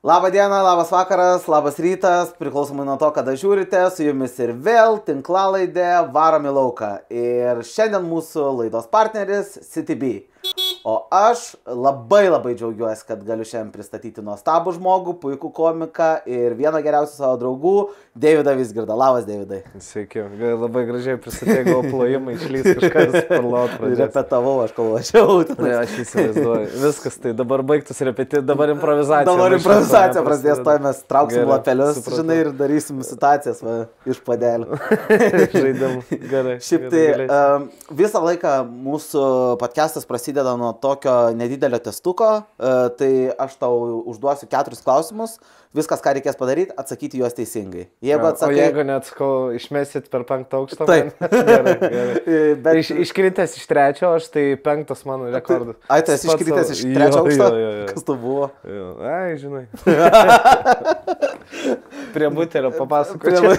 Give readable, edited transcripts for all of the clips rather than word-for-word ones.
Labą dieną, labas vakaras, labas rytas, priklausomai nuo to, kada žiūrite, su jumis ir vėl tinklalaidė Varom į lauką. Ir šiandien mūsų laidos partneris CityB. O aš labai džiaugiuosi, kad galiu šiandien pristatyti nuostabų žmogų, puikų komiką ir vieną geriausių savo draugų, Deividą Vizgirdą. Labas, Deividai. Sveiki, labai gražiai pristatė, gal plojimai išlys kažkas parlot pradės. Repetavau, aš kol važiavau. Ne, aš įsivaizduoju. Viskas, tai dabar baigtus repetiti, dabar improvizacija. Dabar improvizacija prasidės, to mes trauksim lapelius, žinai, ir darysim situacijas iš padelių. Žaidimų, gerai. Šiaip tai visą laiką mūsų podcastas prasideda nuo tokio nedidelio testuko, tai aš tau užduosiu 4 klausimus, viskas, ką reikės padaryti, atsakyti juos teisingai. Jeigu atsakai... O jeigu neatsakau, išmesit per 5 aukštą? Taip. Gerai. Bet... Iškritęs iš 3, aš tai 5 mano rekordas. Ai, tai esi iškritęs iš 3 aukšto? Kas tu buvo? Ai, žinai. Prie butelio papasakočiau.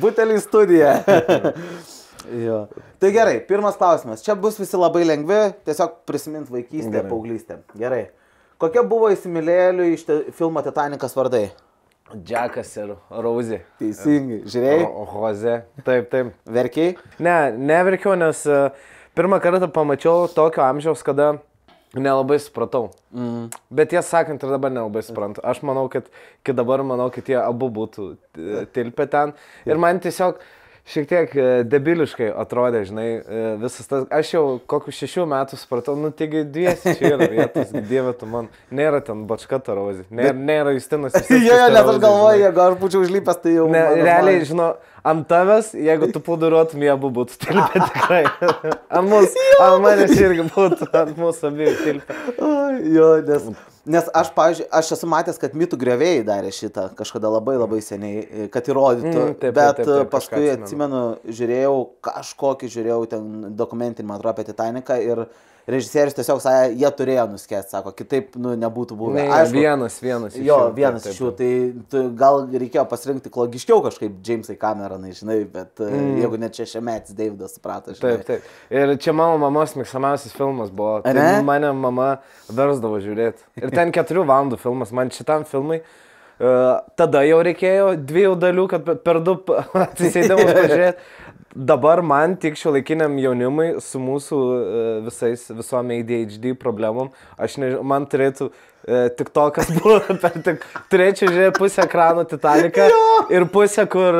Butelį studiją. Jo. Tai gerai, pirmas klausimas. Čia bus visi labai lengvi, tiesiog prisimint vaikystę, paauglystę. Gerai. Kokie buvo įsimylėjėlių iš filmo Titanikas vardai? Džekas ir Rouzė. Teisingai. Žiūrėjai? Roze. Taip. Verkiai? Ne, neverkiau, nes pirmą kartą pamačiau tokio amžiaus, kada nelabai supratau. Bet tiesą sakant, ir dabar nelabai suprantu. Aš manau, kad dabar jie abu būtų tilpę ten. Ir man tiesiog šiek tiek debiliškai atrodė, žinai, visas tas, aš jau kokius 6 metų supratau, taigi dviesi čia yra vietos, dieve tu man, nėra ten Bačkata Rozė, nėra Justinas Visickas. Jo, nes aš galvoju, jeigu aš būčiau užlipęs, tai jau... Realiai, žinau, ant tavęs, jeigu tu plūduruotum, jie abu būtų tilpę tikrai. Ant manęs irgi būtų, ant mūsų abiejų tilpę. Jo, nes aš, pavyzdžiui, aš esu matęs, kad Mitų griovėjai darė šitą kažkada labai seniai, kad įrodytų, bet paskui atsimenu, žiūrėjau ten dokumentinį, man atrodo, apie Titaniką ir režisierius tiesiog sakė, jie turėjo nuskęsti, sako, kitaip nebūtų buvę. Vienas iš jų. Jo, vienas iš jų, tai gal reikėjo pasirinkti logiškiau kažkaip Jamesai Cameronai, žinai, bet jeigu net 6-metis Davidas suprato, žinai. Taip. Ir čia mano mamos mėgstamiausias filmas buvo, tai mane mama versdavo žiūrėti. Ir ten 4 valandų filmas, man šitam filmai tada jau reikėjo 2 dalių, kad per 2 atsisėdimus pažiūrėti. Dabar man tik šiuolaikiniam jaunimui su mūsų visom ADHD problemom, man turėtų tik to, kas buvo turėčiau žiūrėti pusę ekrano Titaniką ir pusę, kur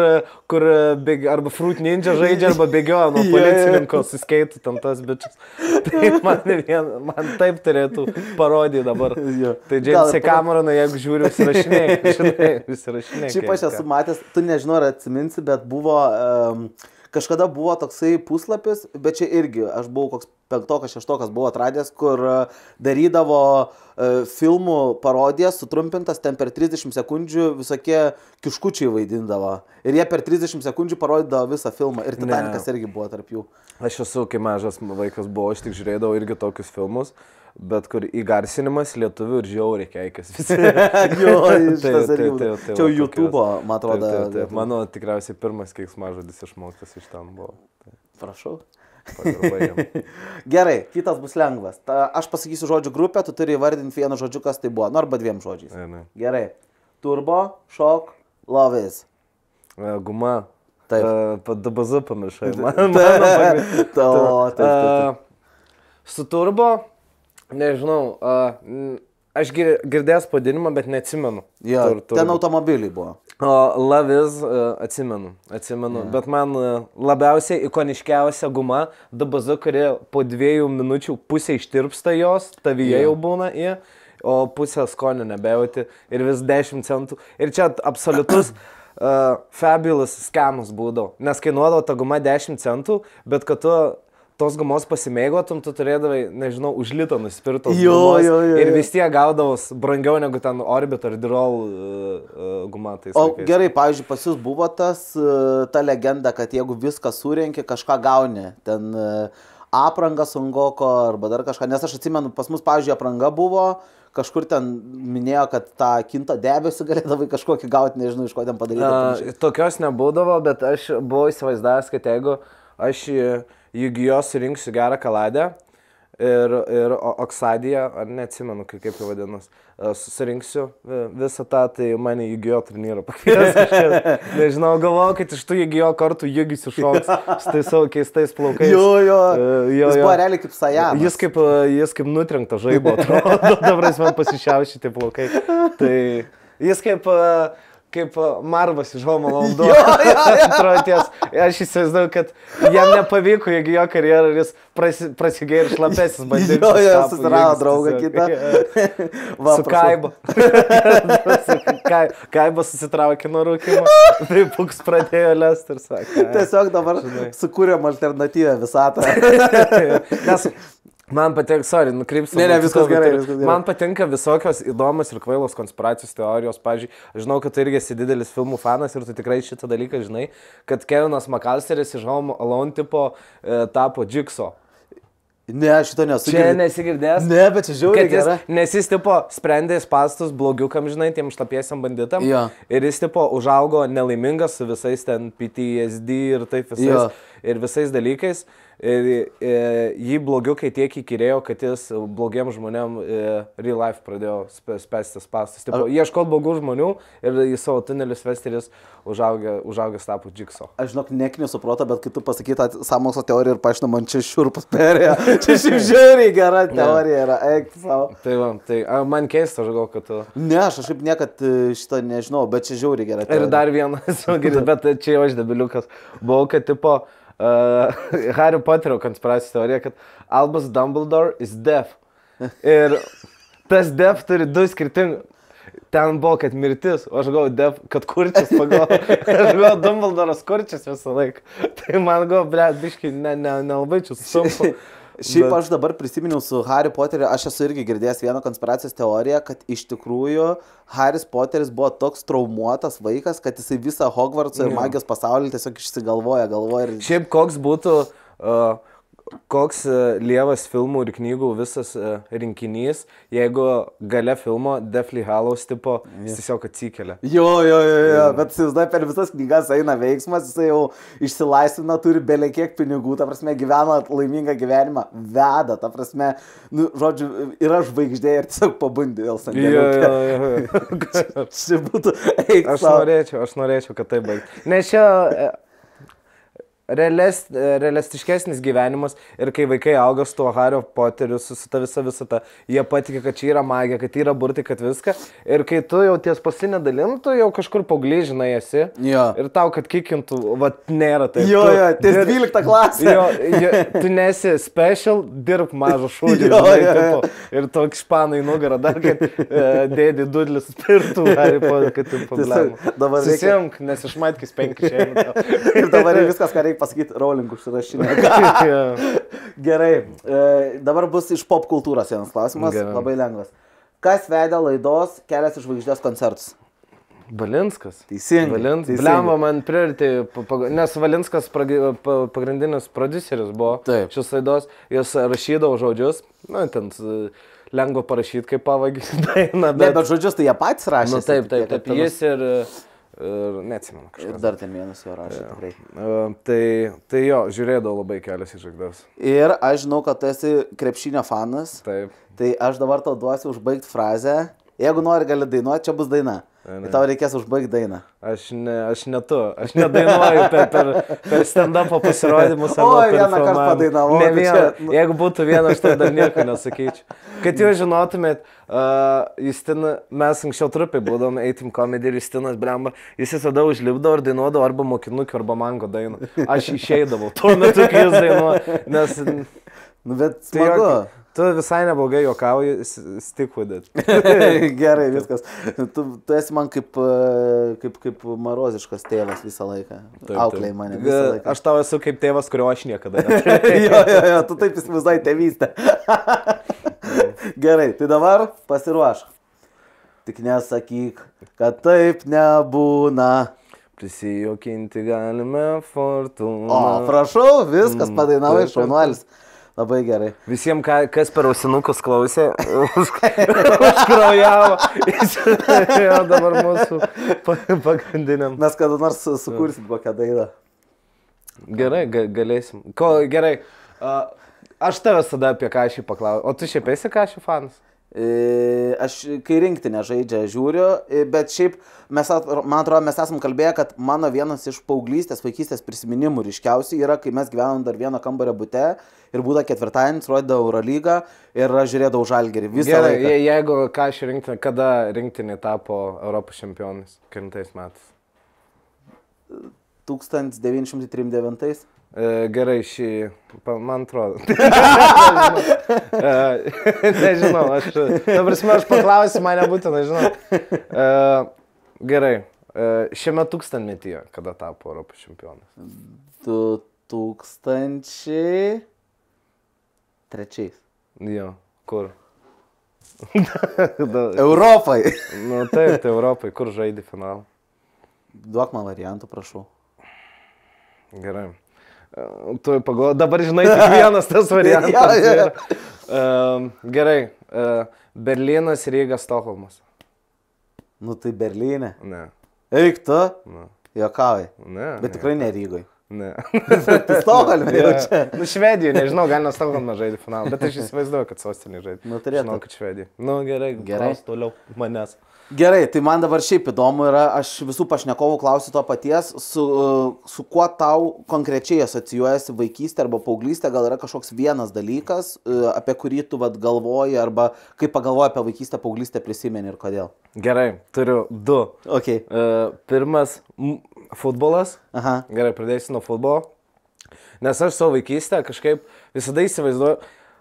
arba Fruit Ninja žaidžia, arba bėgioja nuo policininko su skeitu tam tas bičias. Tai man taip turėtų parodyti dabar. Tai Jamesai Cameronai, jeigu žiūriu, įsirašinėk. Šiaip aš esu matęs, tu nežinau, ar atsiminsi, bet kažkada buvo toksai puslapis, bet čia irgi, aš buvau koks 5-6 buvo atradęs, kur darydavo filmų parodijas, sutrumpintas, ten per 30 sekundžių visokie kiškučiai vaidindavo. Ir jie per 30 sekundžių parodydavo visą filmą. Ir Titanikas irgi buvo tarp jų. Aš esu, kai mažas vaikas buvau, aš tik žiūrėdavau irgi tokius filmus, bet kur įgarsinimas lietuvių ir žiauriai keikas visi. Jo, šitas irgi buvo. Čia YouTube'o, man atrodo. Taip. Mano tikriausiai pirmas keiksmažodis išmoktas iš ten buvo. Prašau. Gerai, kitas bus lengvas. Aš pasakysiu žodžių grupę, tu turi įvardinti vienu žodžiu, kas tai buvo. Arba 2 žodžiais. Gerai. Turbo, šok, love is. Guma. Taip. DBZ pamiršai. Taip. Su turbo, nežinau, aš girdėjęs pavadinimą, bet neatsimenu. Ten automobiliai buvo. Love is atsimenu, bet man labiausiai ikoniškiausia guma DBZ, kuri po 2 minučių pusė ištirpsta jos, tavyje jau būna, o pusė skonio nebejauti ir vis 10 centų. Ir čia absoliutus fabulous scamas būdavo, nes kainuodavo ta guma 10 centų, bet kad tu tos gumos pasimėgotum, tu turėdavai, nežinau, už litą nusipirtos gumos ir vis tiek gaudavos brangiau negu ten Orbit ar Dirol guma. O gerai, pavyzdžiui, pas jūs buvo ta legenda, kad jeigu viską surenki, kažką gauni, ten apranga Sungoko arba dar kažką, nes aš atsimenu, pas mus, pavyzdžiui, apranga buvo, kažkur ten minėjo, kad tą kinto debesį galėdavai kažkokį gauti, nežinau, iš ko ten padaryti. Tokios nebūdavo, bet aš buvau įsivaizdavęs, kad jeigu aš Yu-Gi-Oh surinksiu gerą kaladę, ir Oksadija, ar neatsimenu, kaip jau vadinas, susirinksiu visą tą, tai mane Yu-Gi-Oh turnyrą pakvies. Nežinau, galvoju, kad iš tų Yu-Gi-Oh kartų Yugi sušoks su tai savo keistais plaukais. Jis buvo realiai kaip Sajamas. Jis kaip nutrinkta žaibo, atrodo, dabar man pasišiaušyti plaukai. Tai jis kaip Marvas iš Home Alone 2. Aš įsivaizduoju, kad jam nepavyko Yu-Gi-Oh karjerą ir jis prasigėjo ir šlapesis bandė. Susirado draugą kitą. Su Kaibo. Kaibo susitraukė nuo rūkimo. Tai Puks pradėjo lest ir sakė. Tiesiog dabar sukūrėm alternatyvę visatą. Nes man patinka, nukrypsiu. Ne, viskas gerai. Man patinka visokios įdomios ir kvailos konspiracijos teorijos. Pavyzdžiui, žinau, kad tu irgi esi didelis filmų fanas ir tu tikrai šitą dalyką žinai, kad Kevinas McAllisteris iš Home Alone tipo tapo Jigsaw. Ne, aš šito nesu. Čia nesigirdės. Ne, bet čia žiauriai gerai. Nes jis tipo sprendė spastus blogiukam, žinai, tiem šlapiesiam banditam. Ja. Ir jis tipo užaugo nelaimingas su visais ten PTSD ir taip visais. Ja. Ir visais dalykais. Ir jį blogiukai tiek įkyrėjo, kad jis blogiem žmonėm real life pradėjo spęsti spastus. Ieškot blogų žmonių ir į savo tunelius vesti ir jis užaugęs tapo Jigsaw. Aš žinok, nesuproto, bet kai tu pasakytą sąmokslo teoriją ir paaiškino, man čia šiurpas perėjo. Čia šiaip žiauriai gera teorija yra. Eik savo. Tai man keista, aš galvoju, kad tu... Ne, aš šiaip niekad šitą nežinau, bet čia žiauriai gera teorija. Ir dar vienas, bet čia jau aš debiliukas. Buvau, kad tipo... Harry Potterio konspiracijos teorija, kad Albus Dumbledore is deaf. Ir tas deaf turi du skirtingų. Ten buvo, kad mirtis, o aš galvoju deaf, kad kurčias pagalvoju. Aš galvoju Dumbledore'as kurčias visą laiką. Tai man galvoju, blėt, biškai, nelabai čia sunku. Šiaip aš dabar prisiminiau su Harry Potteriu, aš esu irgi girdėjęs vieną konspiracijos teoriją, kad iš tikrųjų Harry Potteris buvo toks traumuotas vaikas, kad jisai visą Hogwartsą ir magijos pasaulį tiesiog išsigalvoja. Šiaip koks būtų, koks lievas filmų ir knygų visas rinkinys, jeigu gale filmo Deathly Hallows tipo jis tiesiog atsikelia. Jo, bet jis per visas knygas eina veiksmas, jisai jau išsilaisvina, turi belekiek pinigų, ta prasme gyvena laimingą gyvenimą, veda, ta prasme, nu, žodžiu, yra žvaigždė ir tiesiog pabundė vėl sandėliukė. Čia būtų, eik savo. Aš norėčiau, kad tai baigtų. Nes čia... realistiškesnis gyvenimas ir kai vaikai auga su tuo Harry Potteriu, su ta visa ta, jie patikė, kad čia yra magija, kad yra burtai, kad viską. Ir kai tu jau ties pasinė dalim, tu jau kažkur paauglys, žinai, esi. Jo. Ir tau, kad kikintų, vat nėra taip. Jo, ties 12 klasė. Tu nesi special, dirb mažą šūdį. Ir toks španai nugarą dar, kad dėdį Dudlis spirtų Harry Potter, kad tu problemų. Susimk, nes išmatkis 5 šiandien. Ir dabar viskas, ką reikia pasakyti, Rowling užsirašinė. Gerai, dabar bus iš pop kultūros vienas klausimas, labai lengvas. Kas vedė laidos Kelias į žvaigždės koncertus? Valinskas. Teisingai. Blemba man priority, nes Valinskas pagrindinis prodiuseris buvo šios laidos, jis rašydavo žodžius, na, ten lengva parašyti, kaip pavagi dainą. Bet žodžius tai jie patys rašė. Taip, jis ir neatsimenu kažkas. Ir dar ten vienas jo rašė, tikrai. Tai jo, žiūrėdavau labai Kelias į žvaigždes. Ir aš žinau, kad tu esi krepšinio fanas. Taip. Tai aš dabar tau duosiu užbaigti frazę. Jeigu nori, gali dainuoti, čia bus daina. Ir tau reikės užbaigti dainą. Aš nedainuoju per stand-up'o pasirodymus. Oi, vieną kartą padainavau. Ne vieną. Jeigu būtų vieną, aš tai dar nieko nesakyčiau. Kad jūs žinotumėt, Justina, mes anksčiau trupiai būdom, eitim komedį ir Justinas blemba, jis visada užlipdavo ir dainuodavo arba mokinukių, arba mango dainą. Aš išeidavau tuo metu, kai jis dainuoja, nes... Nu, bet smagu. Tu visai neblogai juokauji, stick with it. Gerai, viskas. Tu esi man kaip maroziškas tėvas visą laiką. Auklėjai mane visą laiką. Aš tau esu kaip tėvas, kurio aš niekada. Jo, tu taip įsivaizduoji tėvystę. Gerai, tai dabar pasiruošk. Tik nesakyk, kad taip nebūna. Prisijokinti galime fortūną. O, prašau, viskas padainavai, šaunuolis. Labai gerai. Visiems, kas per ausinukus klausė, užkraujavo. Jo, dabar mūsų pagrindiniam. Mes kada nors sukursim kokią dainą. Gerai, galėsim. Gerai. Aš tavęs tada apie Kašį paklausiu. O tu šiaip esi Kašį fanas? Aš kai rinktinė žaidžia, žiūriu, bet šiaip man atrodo, mes esam kalbėję, kad mano vienas iš paauglystės, vaikystės prisiminimų ryškiausiai yra, kai mes gyvenom dar vieno kambario bute ir būdavo ketvirtadienis, rodydavo Eurolygą ir aš žiūrėdavau Žalgirį visą laiką. Jeigu Kašį rinktinė, kada rinktinė tapo Europos čempionais? Kilintais metais? 1939. Gerai, man atrodo. Nežinau, aš paklausiu, man nebūtinai, žinau. Gerai, šiame tūkstantmetyje, kada tapo Europos čempionas? 2003. Jo, kur? Europai. Nu taip, tai Europai, kur žaidė finalą? Duok man variantų, prašau. Gerai. Tu pagalvoji, dabar žinai tik vienas tas variantas. Gerai, Berlynas, Ryga, Stokholmas. Nu tai Berlyne. Ne. Eik tu? Ne. Jokavai. Ne. Bet tikrai ne Rygoj. Ne. Tai Stokholme jau čia. Nu Švedijai, nežinau, gal ne Stokholme žaidė finalą, bet aš įsivaizduoju, kad sostinė žaidė. Nu turėtų. Žinau, kad Švedija. Nu gerai, toliau manęs. Gerai, tai man dabar šiaip įdomu yra, aš visų pašnekovų klausiu to paties, su kuo tau konkrečiai asocijuojasi vaikystė arba paauglystė, gal yra kažkoks vienas dalykas, apie kurį tu galvoji arba kaip pagalvoji apie vaikystę, paauglystę prisimeni ir kodėl? Gerai, turiu du. Okay. Pirmas, futbolas. Aha. Gerai, pradėsiu nuo futbolo, nes aš savo vaikystę kažkaip visada įsivaizduoju.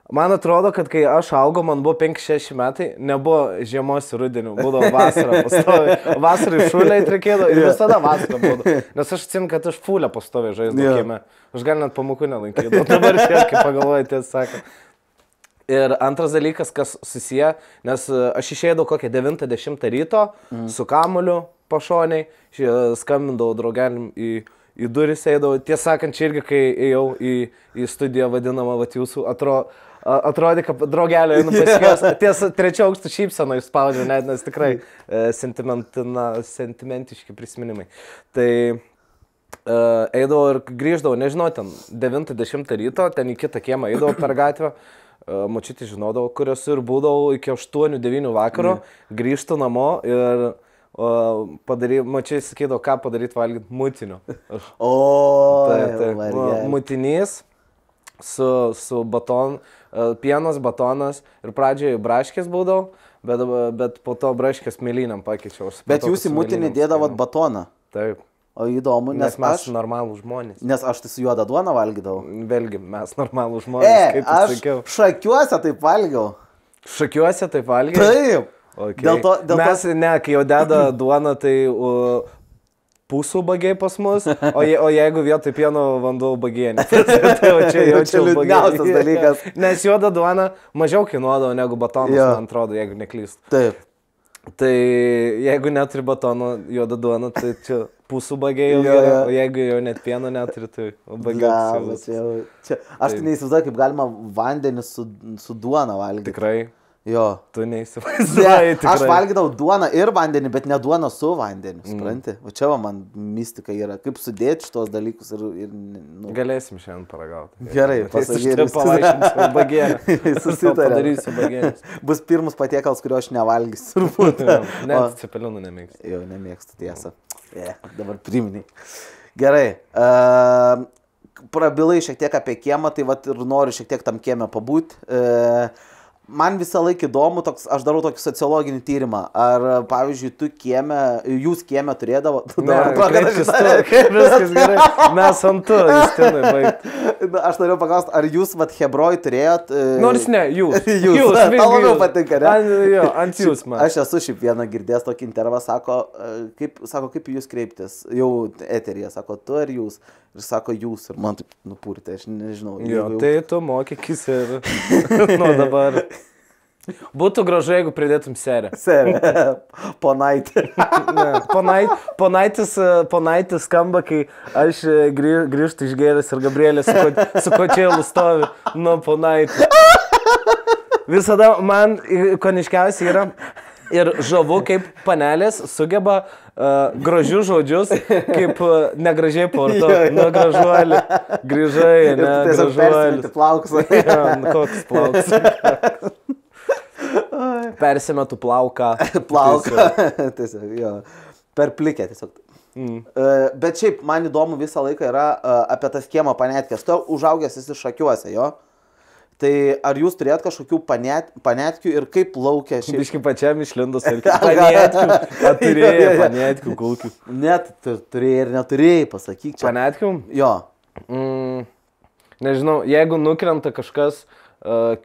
Man atrodo, kad kai aš augau, man buvo 5-6 metai, nebuvo žiemos ir rudenių, būdavo vasara pastovi. Vasarai šuliai reikėdavo ir visada vasara būdavo. Nes aš atsimenu, kad aš fulę pastovi žaisdavau kieme. Aš gal net pamokų nelankydavau. Dabar šiek tiek pagalvoju, tiesą sakant. Ir antras dalykas, kas susiję, nes aš išeidavau kokią 9-10 ryto su kamuoliu pašoniai, skambindavau draugelim į duris eidavau. Tiesą sakant, čia irgi, kai ėjau į studiją vadinamą, vat jūsų atrodė, kad draugelio einu pasikės. Ties trečio aukštų šypseną išspaudžiau, net nes tikrai sentimentiški prisiminimai. Tai eidavau ir grįždavau, nežinau, ten 9-10 ryto, ten į kitą kiemą eidavau per gatvę. Močiutė žinodavau, kur esu ir būdavau iki 8-9 vakaro, grįžtu namo ir mačiai sakydavo, ką padaryti valgyti mutiniu. Mutinys su batonu, pienas, batonas ir pradžioje braškės būdavo, bet po to braškės mėlynėm pakeičiau. Bet jūs į mutinį dėdavot batoną? Taip. O įdomu, nes mes normalų žmonės. Nes aš tai su juoda duona valgydavau. Vėlgi, mes normalų žmonės, kaip aš sakiau. Šakiuose taip valgiau. Šakiuose taip valgiau? Taip. Okay. Mes, ne, kai jau deda duona, tai pusų bagiai pas mus, o jeigu vietoj pieno vanduo bagienė. Tai čia liūdniausias dalykas. Nes juoda duona mažiau kainuodavo negu batonas, man atrodo, jeigu neklystu. Taip. Tai jeigu neturi batono juoda duona, tai čia pusų bagiai jau gerai, o jeigu jau net pieno neturi, tai bagiai. Aš tai neįsivaizduoju, kaip galima vandenį su duona valgyti. Tikrai? Jo. Tu neįsivaizduoji tikrai. Aš valgydavau duoną ir vandenį, bet ne duoną su vandeniu, supranti? O čia man mistika yra, kaip sudėti šitos dalykus ir Galėsim šiandien paragauti. Gerai, pasakysiu. Pavaišinsiu bagienę. Padarysiu bagienę. Bus pirmas patiekals, kurio aš nevalgysiu. Net cepelinų nemėgstu. Jo, nemėgstu, tiesa. Dabar priminiai. Gerai. Prabilai šiek tiek apie kiemą, tai vat ir noriu šiek tiek tam kiemę pabūti. Man visą laiką įdomu, aš darau tokį sociologinį tyrimą. Ar, pavyzdžiui, jūs kieme turėdavo... Viskas gerai. Mes ant tu, Justinai, baigti. Aš noriu paklausti, ar jūs, vat, Hebroj turėjot... Nors ne, jūs. Jūs, tau labiau patinka, ne? Jo, ant jūs man. Aš esu šiaip vieną girdėjęs tokį intervą, sako, kaip jūs kreiptis, jau eteryje, sako, tu ar jūs? Ir sako, jūs, ir man taip nupūrite, aš nežinau. Jo, tai tu mokykis ir nuo dabar. Būtų gražu, jeigu pridėtum serę. Serę. Ponaitė. Ponaitis skamba, kai aš grįžtu išgėręs ir Gabrielė su kočėlu stovi nuo ponaitį. Visada man ikoniškiausia yra, Ir žavu, kaip panelės sugeba gražius žodžius, kaip negražiai porto. Nu, gražuolį. Grįžai, ne, gražuolį. Plauksą. Koks plauks. Persimetu plauką. Plauką. Tiesiog, jo. Per plikę tiesiog. Bet šiaip, man įdomu visą laiką yra apie tas kiemo panetkės. Tu užaugęs esi Šakiuose, jo? Tai ar jūs turėjot kažkokių panetkių ir kaip laukia šiaip? Biškai pačiam išlindus ir panetkių. Turėjai panetkių kulkių. Net turėjai ir neturėjai, pasakyk čia. Panetkių? Jo. Nežinau, jeigu nukrenta kažkas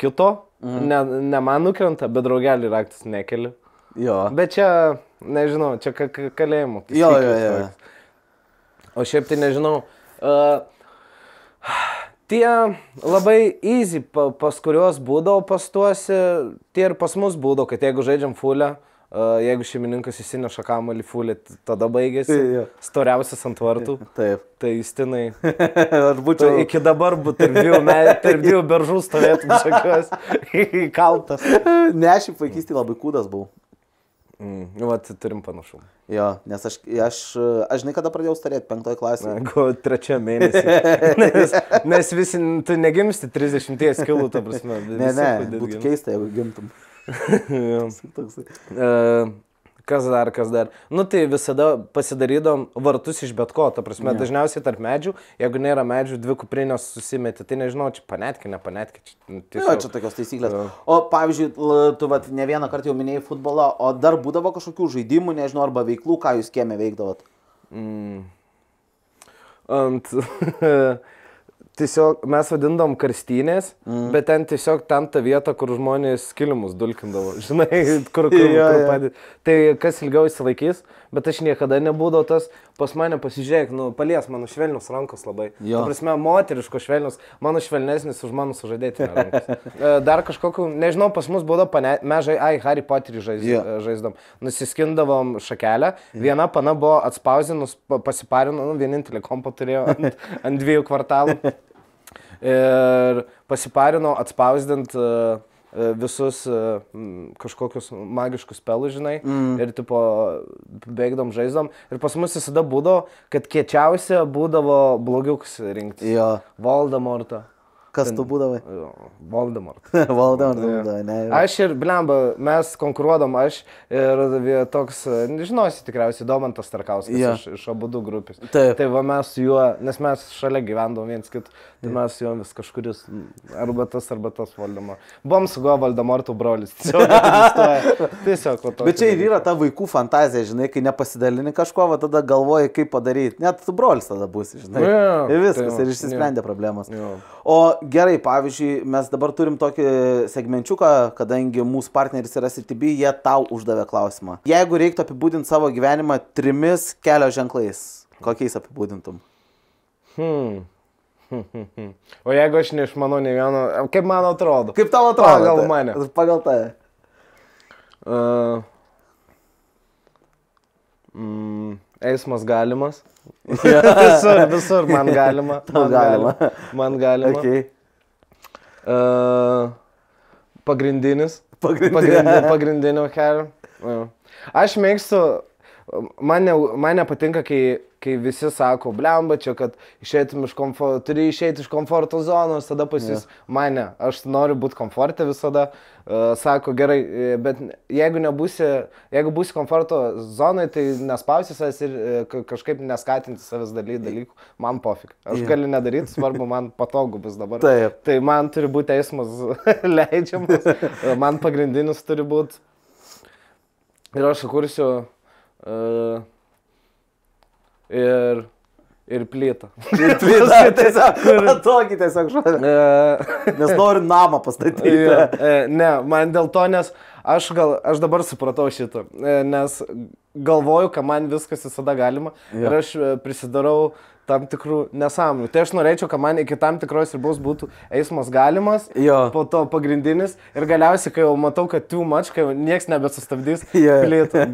kito, ne man nukrenta, bet draugelį raktis nekeli. Jo. Bet čia, nežinau, čia kalėjimo. Jo. O šiaip tai nežinau. Tie labai easy, pas kuriuos būdavo pastuosi, tie ir pas mus būdavo, kad jeigu žaidžiam fulę, jeigu šeimininkas įsineša kamuolį fulę, tada baigėsi. Storiausias ant vartų. Taip. Tai įstinai. Iki dabar būtų tarp dviejų beržų stovėtum Šakiuos kaltas. Ne, aš į vaikystį labai kūdas buvau. Vat turim panašumą. Jo, nes aš žinai, kada pradėjau starėti, 5 klasėje. Gal 3 mėnesį. Nes visi, tu negimsti 30 kilų, ta prasme. Ne, būtų keista, jeigu gimtum. Kas dar? Nu tai visada pasidarydom vartus iš bet ko, ta prasme, dažniausiai tarp medžių, jeigu nėra medžių, 2 kuprinės susimeti, tai nežinau, čia panetkė, ne panetkė. Jo, čia tokios taisyklės. O pavyzdžiui, tu ne vieną kartą jau minėjai futbolą, o dar būdavo kažkokių žaidimų, nežinau, arba veiklų, ką jūs kieme veikdavot? Tiesiog mes vadindom karstynės, bet ten tiesiog ten ta vieta, kur žmonės kilimus dulkindavo. Žinai, kur padėti. Tai kas ilgiau įsilaikys, bet aš niekada nebūdavo tas, pas mane pasižiūrėk, palies mano švelnius rankos labai. Ta prasme, moteriško švelnius, mano švelnesnis už mano sužadėtinę rankos. Dar kažkokiu, nežinau, pas mus būdavo mes Harry Potterį žaisdom. Nusiskindavom šakelę, viena pana buvo atspausinus, pasiparino, vienintelį kompą turėjo ant 2 kvartalų. Ir pasiparino atspausdint visus kažkokius magiškus spelus, žinai, ir tipo beigdom žaisdom. Ir pas mus visada būdavo, kad kiečiausia būdavo blogiuks rinktis. Voldemortą. Kas tu būdavai? Voldemort. Voldemort, ne. Aš ir, blemba, mes konkuruodom, aš ir toks, nežinosi tikriausiai, Domantas Starkauskas iš abudu grupės. Tai va mes su juo, nes mes šalia gyvendom viens kitų, tai mes su juo vis kažkuris, arba tas Voldemort. Buvom su juo Voldemorto brolis. Tiesiog. Bet čia ir yra ta vaikų fantazija, žinai, kai nepasidalini kažko, va tada galvoji, kaip padaryti. Net tu brolis tada būsi, žinai. Ir viskas, ir išsisprendė problemas. O gerai, pavyzdžiui, mes dabar turim tokį segmenčiuką, kadangi mūsų partneris yra CTB, jie tau uždavė klausimą. Jeigu reiktų apibūdinti savo gyvenimą 3 kelio ženklais, kokiais apibūdintum? O jeigu aš neišmanau ne vieno, kaip man atrodo? Kaip tau atrodo? Pagal mane. Pagal tave. Eismas galimas. Visur man galima. Man galima. Okay. Pagrindinis. Pagrindinio kelio. Aš mėgstu, man nepatinka, kai visi sako, blemba čia, kad turi išeiti iš komforto zonos, tada pasis mane. Aš noriu būti komforte visada. Sako, gerai, bet jeigu būsi komforto zonai, tai nespausi savęs ir kažkaip neskatinti savęs dalykų. Man pofik. Aš galiu nedaryti, svarbu, man patogu bus dabar. Tai man turi būti eismas leidžiamas, man pagrindinis turi būti. Ir aš kursiu ir plytą. Ir plytą, tokį tiesiog žodį. Nes noriu namą pastatyti. Ne, man dėl to, nes aš dabar supratau šitą, nes galvoju, kad man viskas visada galima ir aš prisidarau tam tikrų nesąmonių. Tai aš norėčiau, kad man iki tam tikros ribos būtų eismas galimas, po to pagrindinis ir galiausiai, kai jau matau, kad too much, kai jau nieks nebesustabdys, plytą,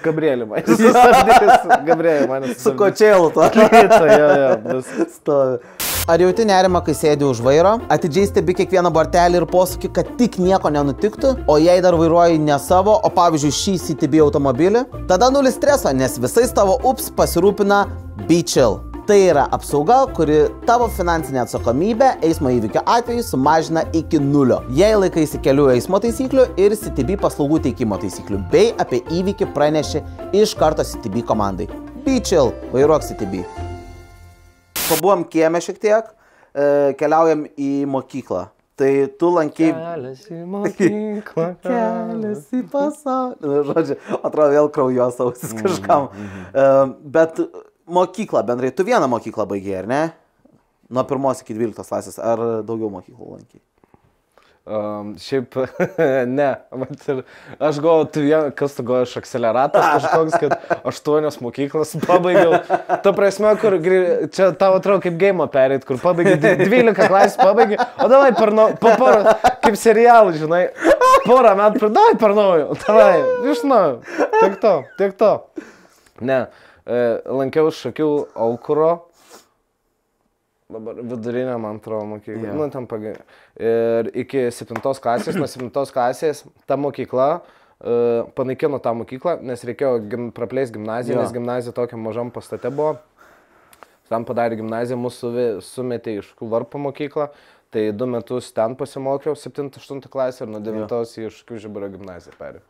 Gabrielį man sustabdys, Gabrielį man sustabdys. Su kočėlu to. Plytą, jo, stovi. Ar jauti nerimą, kai sėdi už vairo? Atidžiai stebi kiekvieną bortelį ir posūkį, kad tik nieko nenutiktų, o jei dar vairuoji ne savo, o pavyzdžiui šį CTB automobilį? Tada nulis streso, nes visais tavo ups pasirūpina BeChill. Tai yra apsauga, kuri tavo finansinę atsakomybę eismo įvykio atveju sumažina iki 0. Jei laikaisi kelių eismo taisyklių ir CTB paslaugų teikimo taisyklių, bei apie įvykį praneši iš karto CTB komandai. BeChill, vairuok CTB. Pabuvom kieme šiek tiek, keliaujam į mokyklą. Tai tu lankiai... Kelias į mokyklą. Kelias į pasaulį. Žodžiu, atrodo vėl kraujos ausis kažkam. Bet mokyklą bendrai, tu vieną mokyklą baigėjai, ar ne? Nuo 1 iki 12 klasės, ar daugiau mokyklų lankiai? Šiaip, ne. Aš galvoju, kas tu galvoju, iš akceleratas kažkoks, kad 8 mokyklas pabaigiau. Ta prasme, kur čia tavo atrodo kaip geimo pereit, kur pabaigiau 12 klasės pabaigiau, o davai po porą, kaip serialų, žinai, porą metų, davai per naujo, davai, iš naujo, tiek to. Ne, lankiau Šakių Aukuro. Dabar vidurinė, man atrodo, mokykla. Nu, ten pagaigai. Ir iki 7 klasės, nuo 7 klasės ta mokykla panaikino tą mokyklą, nes reikėjo praplėsti gimnaziją, nes gimnazija tokia mažam pastate buvo. Tam padarė gimnaziją, mūsų sumetė iš Varpo mokyklą, tai 2 metus ten pasimokiau, 7-8 klasę ir nuo 9 į Šakių Žiburio gimnaziją perėjau.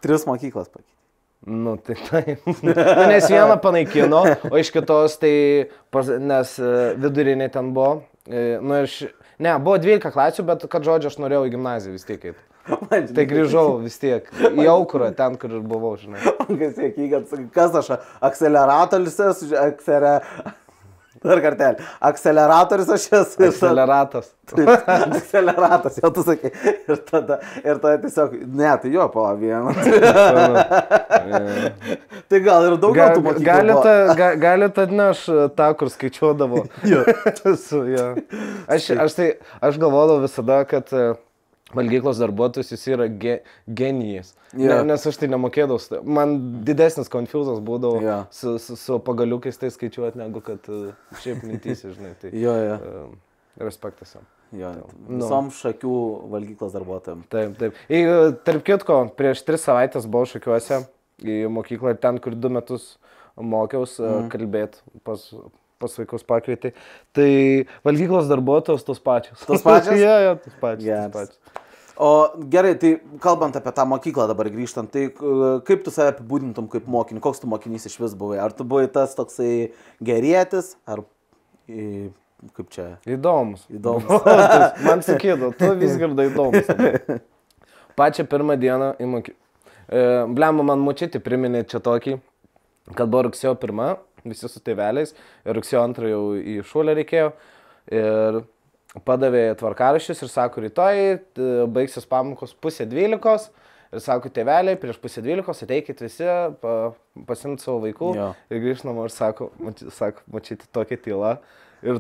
3 mokyklas pakeitė. Nu, tai taip. Nes vieną panaikino, o iš kitos, tai, nes vidurinė ten buvo. Ne, buvo 12 klasių, bet, kad žodžiu, aš norėjau į gimnaziją vis tiek eiti. Tai grįžau vis tiek į Aukurą, ten, kur ir buvau, žinai. Kas aš, akceleratorius, dar kartelį. Akceleratorius aš esu. Akceleratas. Akceleratas, jau tu sakai. Ir tada tiesiog, ne, tai jo po vieną. Tai gal ir daugiau tų mokyklų. Galit atneš tą, kur skaičiuodavo. Aš galvodavau visada, kad valgyklos darbuotojas jis yra genijas. Nes aš tai nemokėdavau. Man didesnis konfuzas būdavo su pagaliukais tai skaičiuoti, negu kad šiaip mintysi, žinai. Respektas jam. Visom Šakių valgyklos darbuotojams. Taip. Tarp kitko, prieš 3 savaitės buvau Šakiuose į mokyklą ir ten, kur 2 metus mokiaus kalbėti pas vaikus pakvietė. Tai valgyklos darbuotojos tos pačios. Tos pačios? Jo, tos pačios. O gerai, tai kalbant apie tą mokyklą dabar grįžtant, tai kaip tu save apibūdintum kaip mokinį? Koks tu mokinys iš vis buvai? Ar tu buvai tas toksai gerėtis, ar kaip čia? Įdomus. Man sakydavo, tu Vizgirda įdomus. Pačią pirmą dieną į mokyklą. Blemba, man močiutė priminė čia tokį, kad buvo rugsėjo 1, visi su tėveliais, ir rugsėjo 2 jau į šuolę reikėjo. Ir padavė tvarkaraščius ir sako, rytoj baigsis pamokos 11:30 ir sako, tėveliai, prieš 11:30 ateikit visi pasimti savo vaikų ir grįžt namo ir sako, močiutė tokia tyla. Ir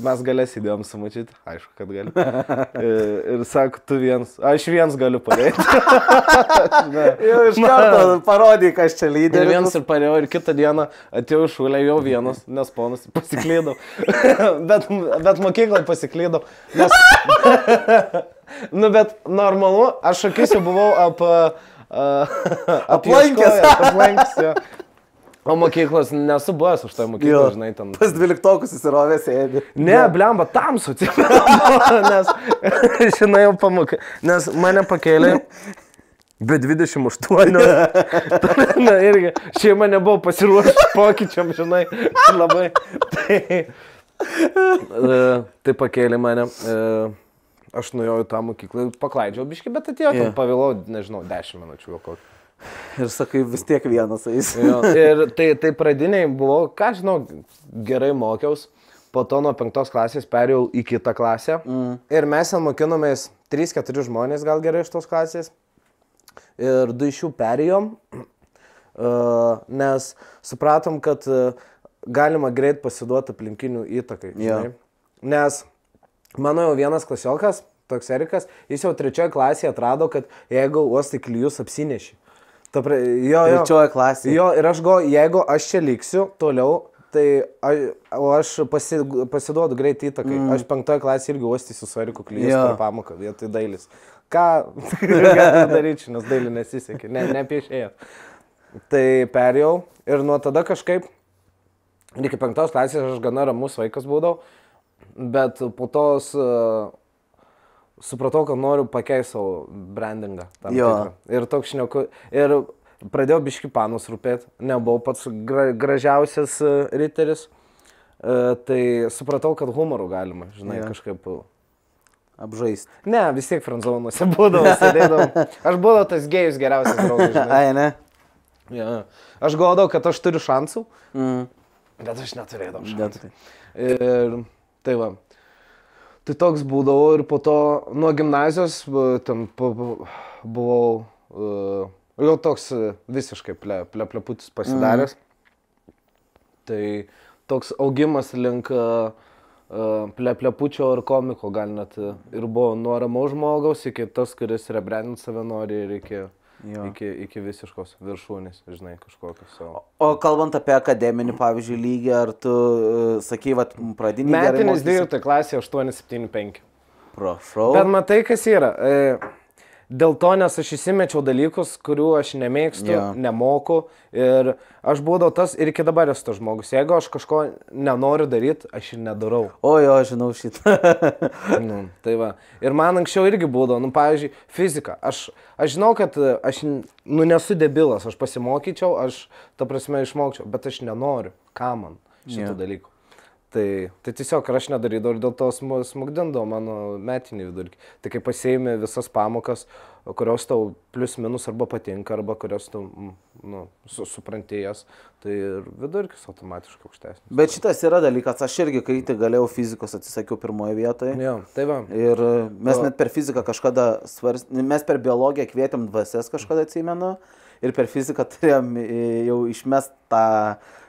mes galės įdėjom su močiutė, aišku, kad gali. Ir sako, tu vienas, aš vienas galiu padėti. Jau iš karto parodė, kas čia lyderis. Ir vienas ir parėjau, ir kitą dieną atėjau šūlę jau vienas, nes ponas pasiklydau. bet mokyklai pasiklydau. Nu, bet normalu, aš Šakys jau buvau aplankęs. O mokyklos nesu buvęs už tą mokyklą, žinai, ten. Pas 12-okus įsirovė sėdi. Ne, blemba, tamsu, nes, žinai, jau pamokai, nes mane pakėlė be 28. Na, irgi, šeima nebuvo pasiruošęs pokyčiam, žinai, labai. Tai pakėlė mane, aš nuėjau į tą mokyklą, paklaidžiau biškį, bet atėjau, pavėlau, nežinau, 10 minučių gal kokį. Ir sakai, vis tiek vienas eis. Ir tai pradiniai buvo, ką žinau, gerai mokiaus. Po to nuo 5 klasės perėjau į kitą klasę. Ir mes ten mokinomės 3-4 žmonės gal gerai iš tos klasės. Ir 2 iš jų perėjom, nes supratom, kad galima greit pasiduoti aplinkinių įtakai. Nes mano jau vienas klasiokas, toks Erikas, jis jau 3 klasėje atrado, kad jeigu uostai klijus apsineši. 3 klasė. Jo, ir aš galvoju, jeigu aš čia liksiu toliau, Tai aš pasiduodu greit įtakai. Aš 5 klasėje irgi uostysiu su Eriku Klyjas per pamoką vietoj dailis. Ką gali daryti, nes dailį nesisekė, nepiešėjo. Tai perėjau ir nuo tada kažkaip, iki 5 klasės aš gana ramus vaikas būdavau, bet po to supratau, kad noriu pakeisti savo brandingą. Ir toks šneku. Ir pradėjau biškį panus rūpėti, nebuvau pats gražiausias riteris, tai supratau, kad humorų galima, žinai, kažkaip apžaisti. Ne, vis tiek friendzonuose būdavau, sėdėdavau. Aš būdavau tas gėjus geriausias draugas, žinai. Ai, ne? Ja. Aš galvodavau, kad aš turiu šansų, bet aš neturėdavau šansų. Ir tai va. Tai toks būdavau ir po to nuo gimnazijos ten buvau jau toks visiškai pleputis pasidaręs. Tai toks augimas link plepučio ir komiko gal net ir buvo nuo ramaus žmogaus iki tas, kuris rebrandint save nori ir iki visiškos viršūnės, žinai, kažkokios savo. O kalbant apie akademinį, pavyzdžiui, lygį, ar tu sakai, vat, pradinį metinis 12 klasėje 8,75. Prašau. Bet matai, kas yra. Dėl to, nes aš įsimečiau dalykus, kurių aš nemėgstu, nemoku ir aš būdavau tas ir iki dabar esu tas žmogus. Jeigu aš kažko nenoriu daryti, aš ir nedarau. O jo, žinau šitą. Tai va. Ir man anksčiau irgi būdavo, pavyzdžiui, fizika. Aš žinau, kad aš nesu debilas, aš pasimokyčiau, aš ta prasme išmokčiau, bet aš nenoriu. Ką man šitų dalykų? Tai tiesiog aš nedarydavau ir dėl to smugdindavo mano metinį vidurkį. Tai kai pasiėmė visas pamokas, kurios tau plius minus arba patinka, arba kurios tau suprantėjas, tai ir vidurkis automatiškai aukštesnis. Bet šitas yra dalykas, aš irgi, kai tik galėjau fizikos, atsisakiau pirmoje vietoje. Jo, tai va. Ir mes net per fiziką kažkada mes per biologiją kvietėm dvasias kažkada atsimenu ir per fiziką turėjom jau išmest tą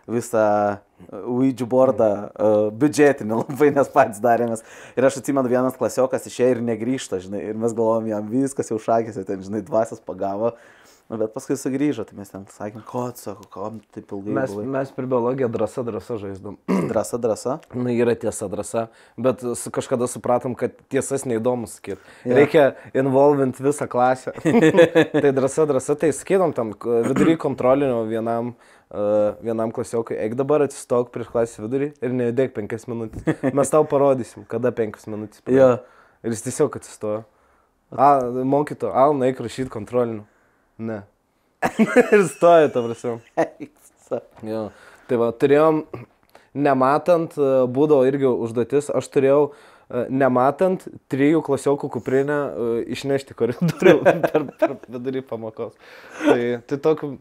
visą Ouija boardą biudžetinį labai, nes patys darėmės. Ir aš atsimenu, vienas klasiokas išėjo ir negrįžta, žinai, ir mes galvojom, jam viskas jau šakėsi, ten, žinai, dvasias pagavo. Bet paskui sugrįžo, tai mes ten sakėm, ko taip ilgai buvai. Mes per biologiją drąsa žaisdom. Drąsa? Yra tiesa drąsa, bet kažkada supratom, kad tiesas neįdomu sakyti. Reikia involvint visą klasę. Tai drąsa, tai skaitom tam vidury kontrolinio vienam klasiokai, eik dabar atsistok prieš klasės vidurį ir nejudėk 5 minutės. Mes tau parodysim, kada 5 minutės. Ir jis tiesiog atsistojo. Mokyto, eik rašyti kontrolinių. Ne. Ir stojo, ta prasme. Tai va, turėjom, nematant, būdavo irgi užduotis, aš turėjau, nematant, 3 klasiokų kuprinę išnešti koridorių per vidurį pamokos. Tai tokį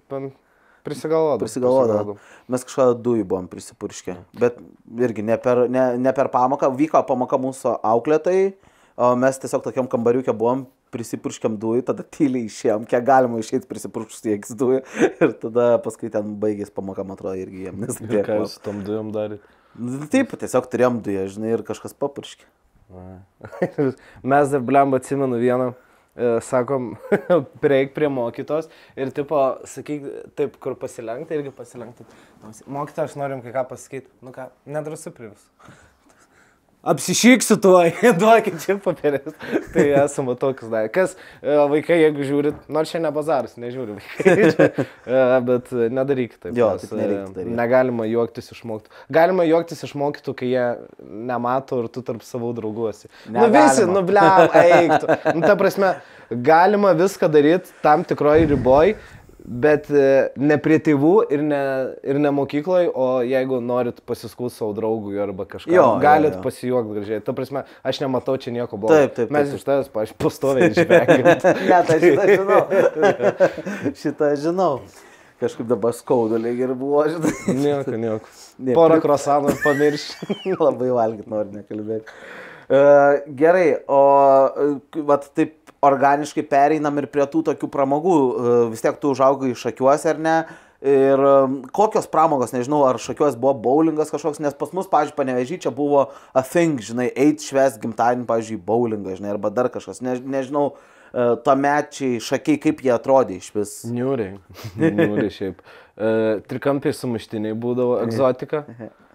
prisigalvodavau. Mes kažkada dujų buvom prisipurškę, bet irgi ne per pamoką, vyko pamoka mūsų auklėtojai, o mes tiesiog tokiam kambariukė buvom, prisipurškiam dujų, tada tyliai išėjom, kiek galima išeiti prisipurškus tiek dujų ir tada paskui ten baigės pamoka, man atrodo, irgi jiem nesakė. Ir ką jūs tom dujom darėt? Taip, tiesiog turėjom dują, žinai, ir kažkas papurškė. Mes dar blemba atsimenu vieną, sakom, prieik prie mokytos ir tipo, sakyk, taip, kur pasilenkti, irgi pasilenkti. Mokytoja, aš norim kai ką pasakyti. Nu ką, nedrąsu prie visų. Apsišyksiu tuoj, duokit čia papirės. Tai esame tokius dalykus. Kas vaikai, jeigu žiūrit, nors čia ne bazaras, nežiūri vaikai, bet nedarykit taip. Jo, taip nereikia daryti. Negalima juoktis iš mokytų. Galima juoktis iš mokytų, kai jie nemato ir tu tarp savo drauguosi. Visi, bliam, eiktų. Ta prasme, galima viską daryti tam tikroj riboj, bet ne prie tėvų ir ne mokykloje, o jeigu norit pasiskųsti savo draugui arba kažką, galit pasijuokti gražiai. Ta prasme, aš nematau čia nieko blogo. Taip. Mes iš tavęs, pastoviai išvengiam. Ne, tai šitą žinau. Šitą žinau. Kažkaip dabar skauduliai ir buvo, žinai. Nieko. Porą krosanų pamiršti. Labai valgyti nori, nekalbėti. Gerai, o vat taip organiškai pereinam ir prie tų tokių pramogų. Vis tiek tu užaugai Šakiuose, ar ne? Ir kokios pramogos, nežinau, ar Šakiuose buvo bowlingas kažkoks, nes pas mus, pavyzdžiui, Panevėžy čia buvo a thing, žinai, eit švęst gimtadienį, pavyzdžiui, bowlingą, žinai, arba dar kažkas. Nežinau, tuomečiai šakiai, kaip jie atrodė iš vis. Niūriai. Niūriai šiaip. Trikampiai sumuštiniai būdavo egzotika.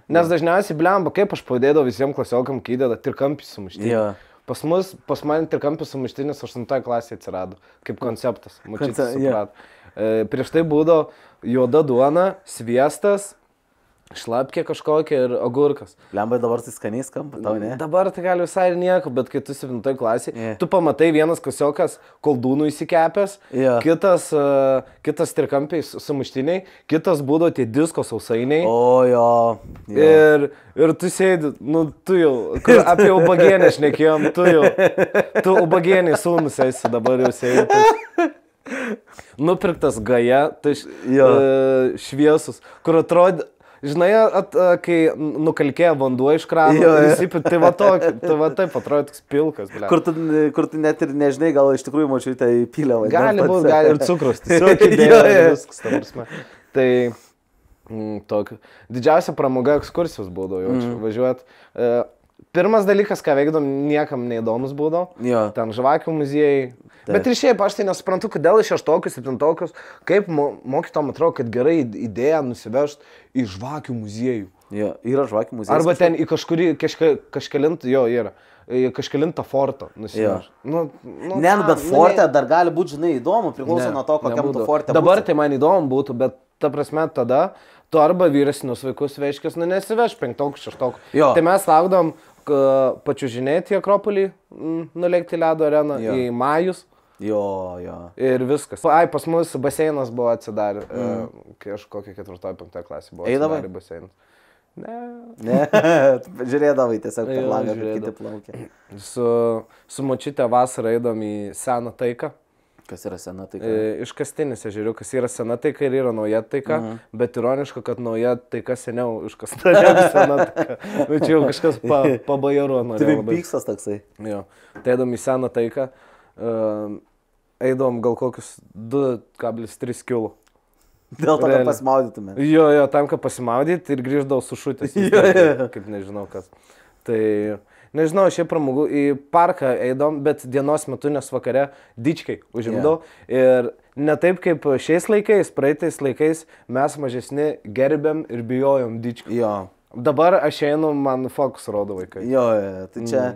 Nes dažniausiai, blemba, kaip aš padėdavau visiems klasiokam, kai įdeda trikampiai sumuštiniai. Jo. Pas mane trikampiai sumuštinis 8 klasėje atsirado, kaip konceptas. Močiutė suprato. Prieš tai būdavo juoda duona, sviestas, šlapkė kažkokia ir agurkas. Lembai dabar tai skaniai skamba, tau ne? Dabar tai gali visai ir nieko, bet kai tu 7 klasėje, tu pamatai vienas klasiokas koldūnų įsikepęs, kitas trikampiai sumuštiniai, kitas būdavo tie disko sausainiai. O jo. Ir tu sėdi, nu tu jau, apie ubagienę šnekėjom, tu ubagienį sūnus esi dabar jau sėdi. Nupirktas gaja, tai šviesus, kur atrodė, žinai, kai nukalkėjo vanduo iš krano, tai va taip atrodo toks pilkas. Kur tu net ir nežinai, gal iš tikrųjų močiutė įpylė. Gali būti, gali ir cukrus, tiesiog įdėjo viskas, ta prasme. Tai tokia. Didžiausia pramoga ekskursijos būdavo, važiuot. Pirmas dalykas, ką veikdom, niekam neįdomus būdavo. Ten žvakių muziejai. Bet ir šiaip aš tai nesuprantu, kodėl iš 6-okius, 7-okius, kaip mokytom atrodo, kad gerai idėja nusivežt į žvakių muziejų. Yra žvakių muziejus. Arba ten į kažkelintą, į kažkelintą fortą nusivežt. Bet forte dar gali būti, žinai, įdomu, priklauso nuo to, kokiam tu forte būsi. Dabar tai man įdomu būtų, bet ta prasme tada tu arba vyresnius vaikus veiškės, nesiveš 5-okų, 6-okų. Tai mes laukdom pačiužinėti į Akropolį, nulėkti ledo areną, į Majus. Ir viskas. Pas mus baseinas buvo atsidarę, kai aš kokią 4-5 klasį buvo atsidarę baseinas. Ne. Žiūrėdavai tiesiog per langą, kaip kiti plaukia. Su močiute vasarą eidom į Seną Taiką. Kas yra Sena Taika? Iškastinis ežeriukas yra Sena Taika ir yra Nauja Taika, bet ironiška, kad Nauja Taika seniau iškasta negu Sena Taika. Čia jau kažkas pabajaru norėjo. Tai pyksas toksai. Tai eidom į Seną Taiką, eidom gal kokius 2,3 kg. Dėl to, kad pasimaudytume. Tam, kad pasimaudyti ir grįždavau su šutės. Kaip nežinau kas. Tai... Nežinau, šiaip pramogų į parką eidom, bet dienos metu, nes vakare dičkai užimdau. Ir ne taip kaip šiais laikais, praeitais laikais mes mažesni gerbėm ir bijojom dičkų. Dabar aš einu, man fokus rodo vaikai. Tai čia...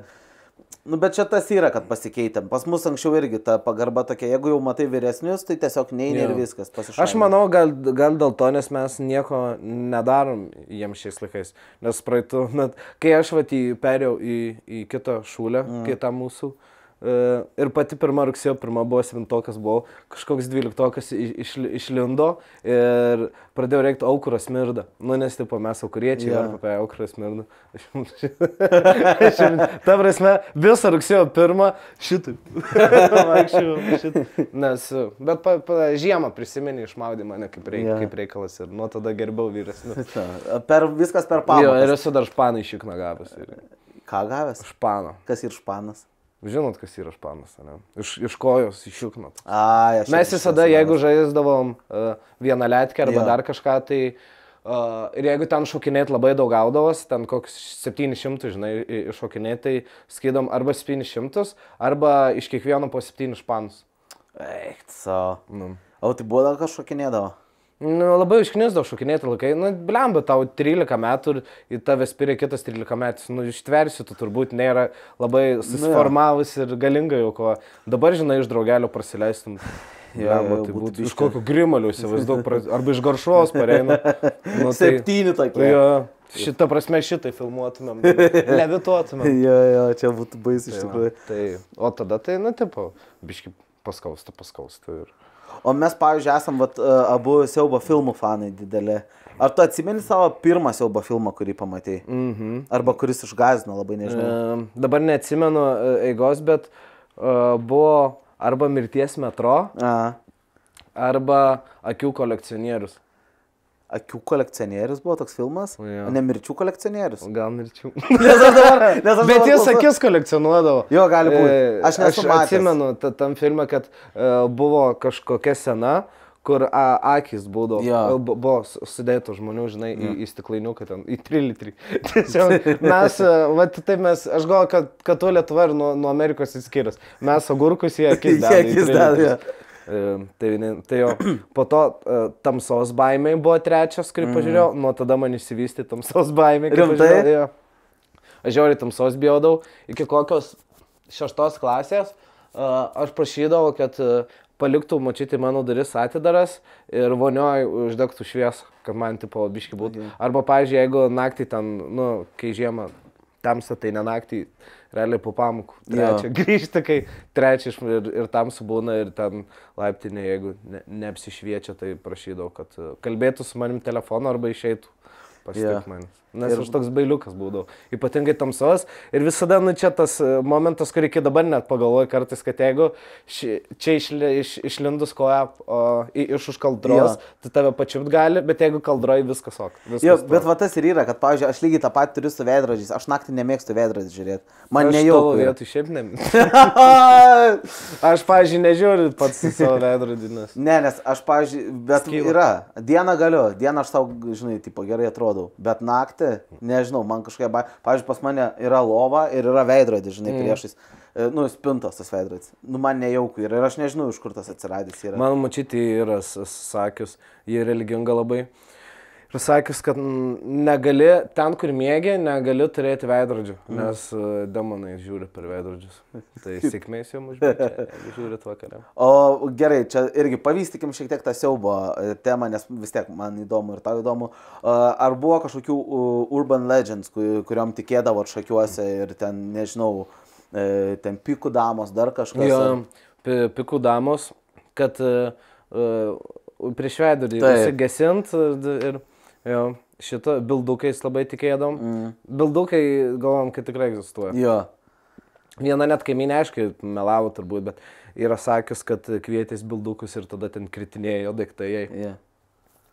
Bet čia tas yra, kad pasikeitėm. Pas mus anksčiau irgi ta pagarba tokia, jeigu jau matai vyresnius, tai tiesiog neini ir viskas pasišaina. Aš manau, gal dėl to, nes mes nieko nedarom jiems šiais laikais. Nes praeitų, kai aš perėjau į kitą šūlę, kitą mūsų, ir pati pirma rugsėjo, pirma buvo 7-okas, buvo kažkoks 12-okas išlindo ir pradėjo reikti aukurą smirdą. Nes tipo mes aukuriečiai ar apie aukurą smirdą. Ta prasme, visą rugsėjo pirmą šitaip. Bet žiemą prisimeni išmaudė mane kaip reikalas ir nuo tada gerbiau vyresnius. Viskas per pamokas. Ir esu dar španą iš šikną gavęs. Ką gavęs? Španą. Kas yra španas? Žinot, kas yra španas, ne? Iš kojos iššūknot. Mes visada, jeigu žaisdavom vieną letkę arba dar kažką, tai ir jeigu ten šokinėt labai daug gaudavos, ten koks 700, žinai, iššokinėt, tai skydom arba 700, arba iš kiekvieno po 7 španus. Eik, savo. O tai buvo dar kas šokinėdavo? Labai išknisdavo šokinėti laikai. Blemba, tau 13 metų ir į tave spiria kitas 13 metus. Ištversiu, tu turbūt nėra labai susiformavus ir galinga jau ko. Dabar, žinai, iš draugelio prasileistum. Tai būtų iš kokio grimalių įsivaizduok, arba iš Garšos pareina. 7 tokie. Šitą prasme šitai filmuotumėm, levituotumėm. Čia būtų baisu iš tikrųjų. O tada tai, tipo, biški paskausta ir... O mes, pavyzdžiui, esam abu siaubo filmų fanai didelį. Ar tu atsimeni savo pirmą siaubo filmą, kurį pamatėjai? Arba kuris išgąsdino, labai nežinau. Dabar neatsimenu eigos, bet buvo arba Mirties metro, arba Akių kolekcionierius. Akių kolekcionierius buvo toks filmas? Ne Mirčių kolekcionierius? Gal Mirčių. Bet jis akis kolekcionuodavo. Gali būti. Aš nesu matęs. Atsimenu tam filme, kad buvo kažkokia scena, kur akis būdavo, Jo. buvo sudėtų žmonių, žinai, į stiklainiuką ten, į 3 litrį. Tiesiog mes, aš galvoju, kad tu Lietuva ir nuo Amerikos įskyrus. Mes agurkus į akis dedame. Tai jo, po to tamsos baimiai buvo trečias, kurį pažiūrėjau, nuo tada man išsivystė tamsos baimiai. Rimtai? Aš žiauriai tamsos bijodavau, iki kokios 6 klasės aš prašydavau, kad paliktų močiutė mano duris atidaras ir vonioj uždegtų šviesą, kad man tipo biški būtų. Arba, pavyzdžiui, jeigu naktį ten, kai žiemą tamsa, tai ne naktį, realiai po pamokų. Trečia, grįžti, kai trečia ir tamsu būna ir ten laiptinė, jeigu neapsišviečia, tai prašydavau, kad kalbėtų su manim telefonu arba išeitų pasitik manis. Nes aš toks bailiukas būdavau, ypatingai tamsos ir visada, čia tas momentas, kur iki dabar net pagalvoju kartais, kad jeigu čia išlindus koja iš už kaldros, tai tave pačiupt gali, bet jeigu kaldroji viskas ok. Jo, bet va tas ir yra, kad, pavyzdžiui, aš lygiai tą patį turiu su veidrodžiais, aš naktį nemėgstu veidrodžius žiūrėti. Man nejauku. Aš tavo vietų šiaip nemėgstu. Aš, pavyzdžiui, nežiūriu pats į savo veidrodį. Ne, nes aš, pavyzdžiui, bet yra, dieną galiu, dieną aš savo, žinai, tipo, gerai atrodau, bet naktį nežinau, man kažkokia, pavyzdžiui, pas mane yra lova ir yra veidrodis, žinai, priešais, spintos tas veidrodis. Man nejauku ir aš nežinau, iš kur tas atsiradęs yra. Mano močiutė yra sakius, ji religinga labai. Ir sakius, kad negali, ten kur mėgi, negali turėti veidrodžių, nes demonai žiūri per veidrodžius. Tai sėkmės jums užbėgti, žiūrit vakarę. O gerai, čia irgi pavystykim šiek tiek tą siaubo temą, nes vis tiek man įdomu ir tau įdomu. Ar buvo kažkokių urban legends, kuriuom tikėdavo šakiuose ir ten, nežinau, ten pikų damos, dar kažkas? Jo, pikų damos, kad prieš veidrodį užsigesint ir... Jo, šito bildukais labai tikėdom. Bildukai, galvom, kad tikrai egzistuoja. Jo. Viena net kaimynė, aišku, melavo turbūt, bet yra sakius, kad kvietėsi bildukus ir tada ten kritinėjo daiktai.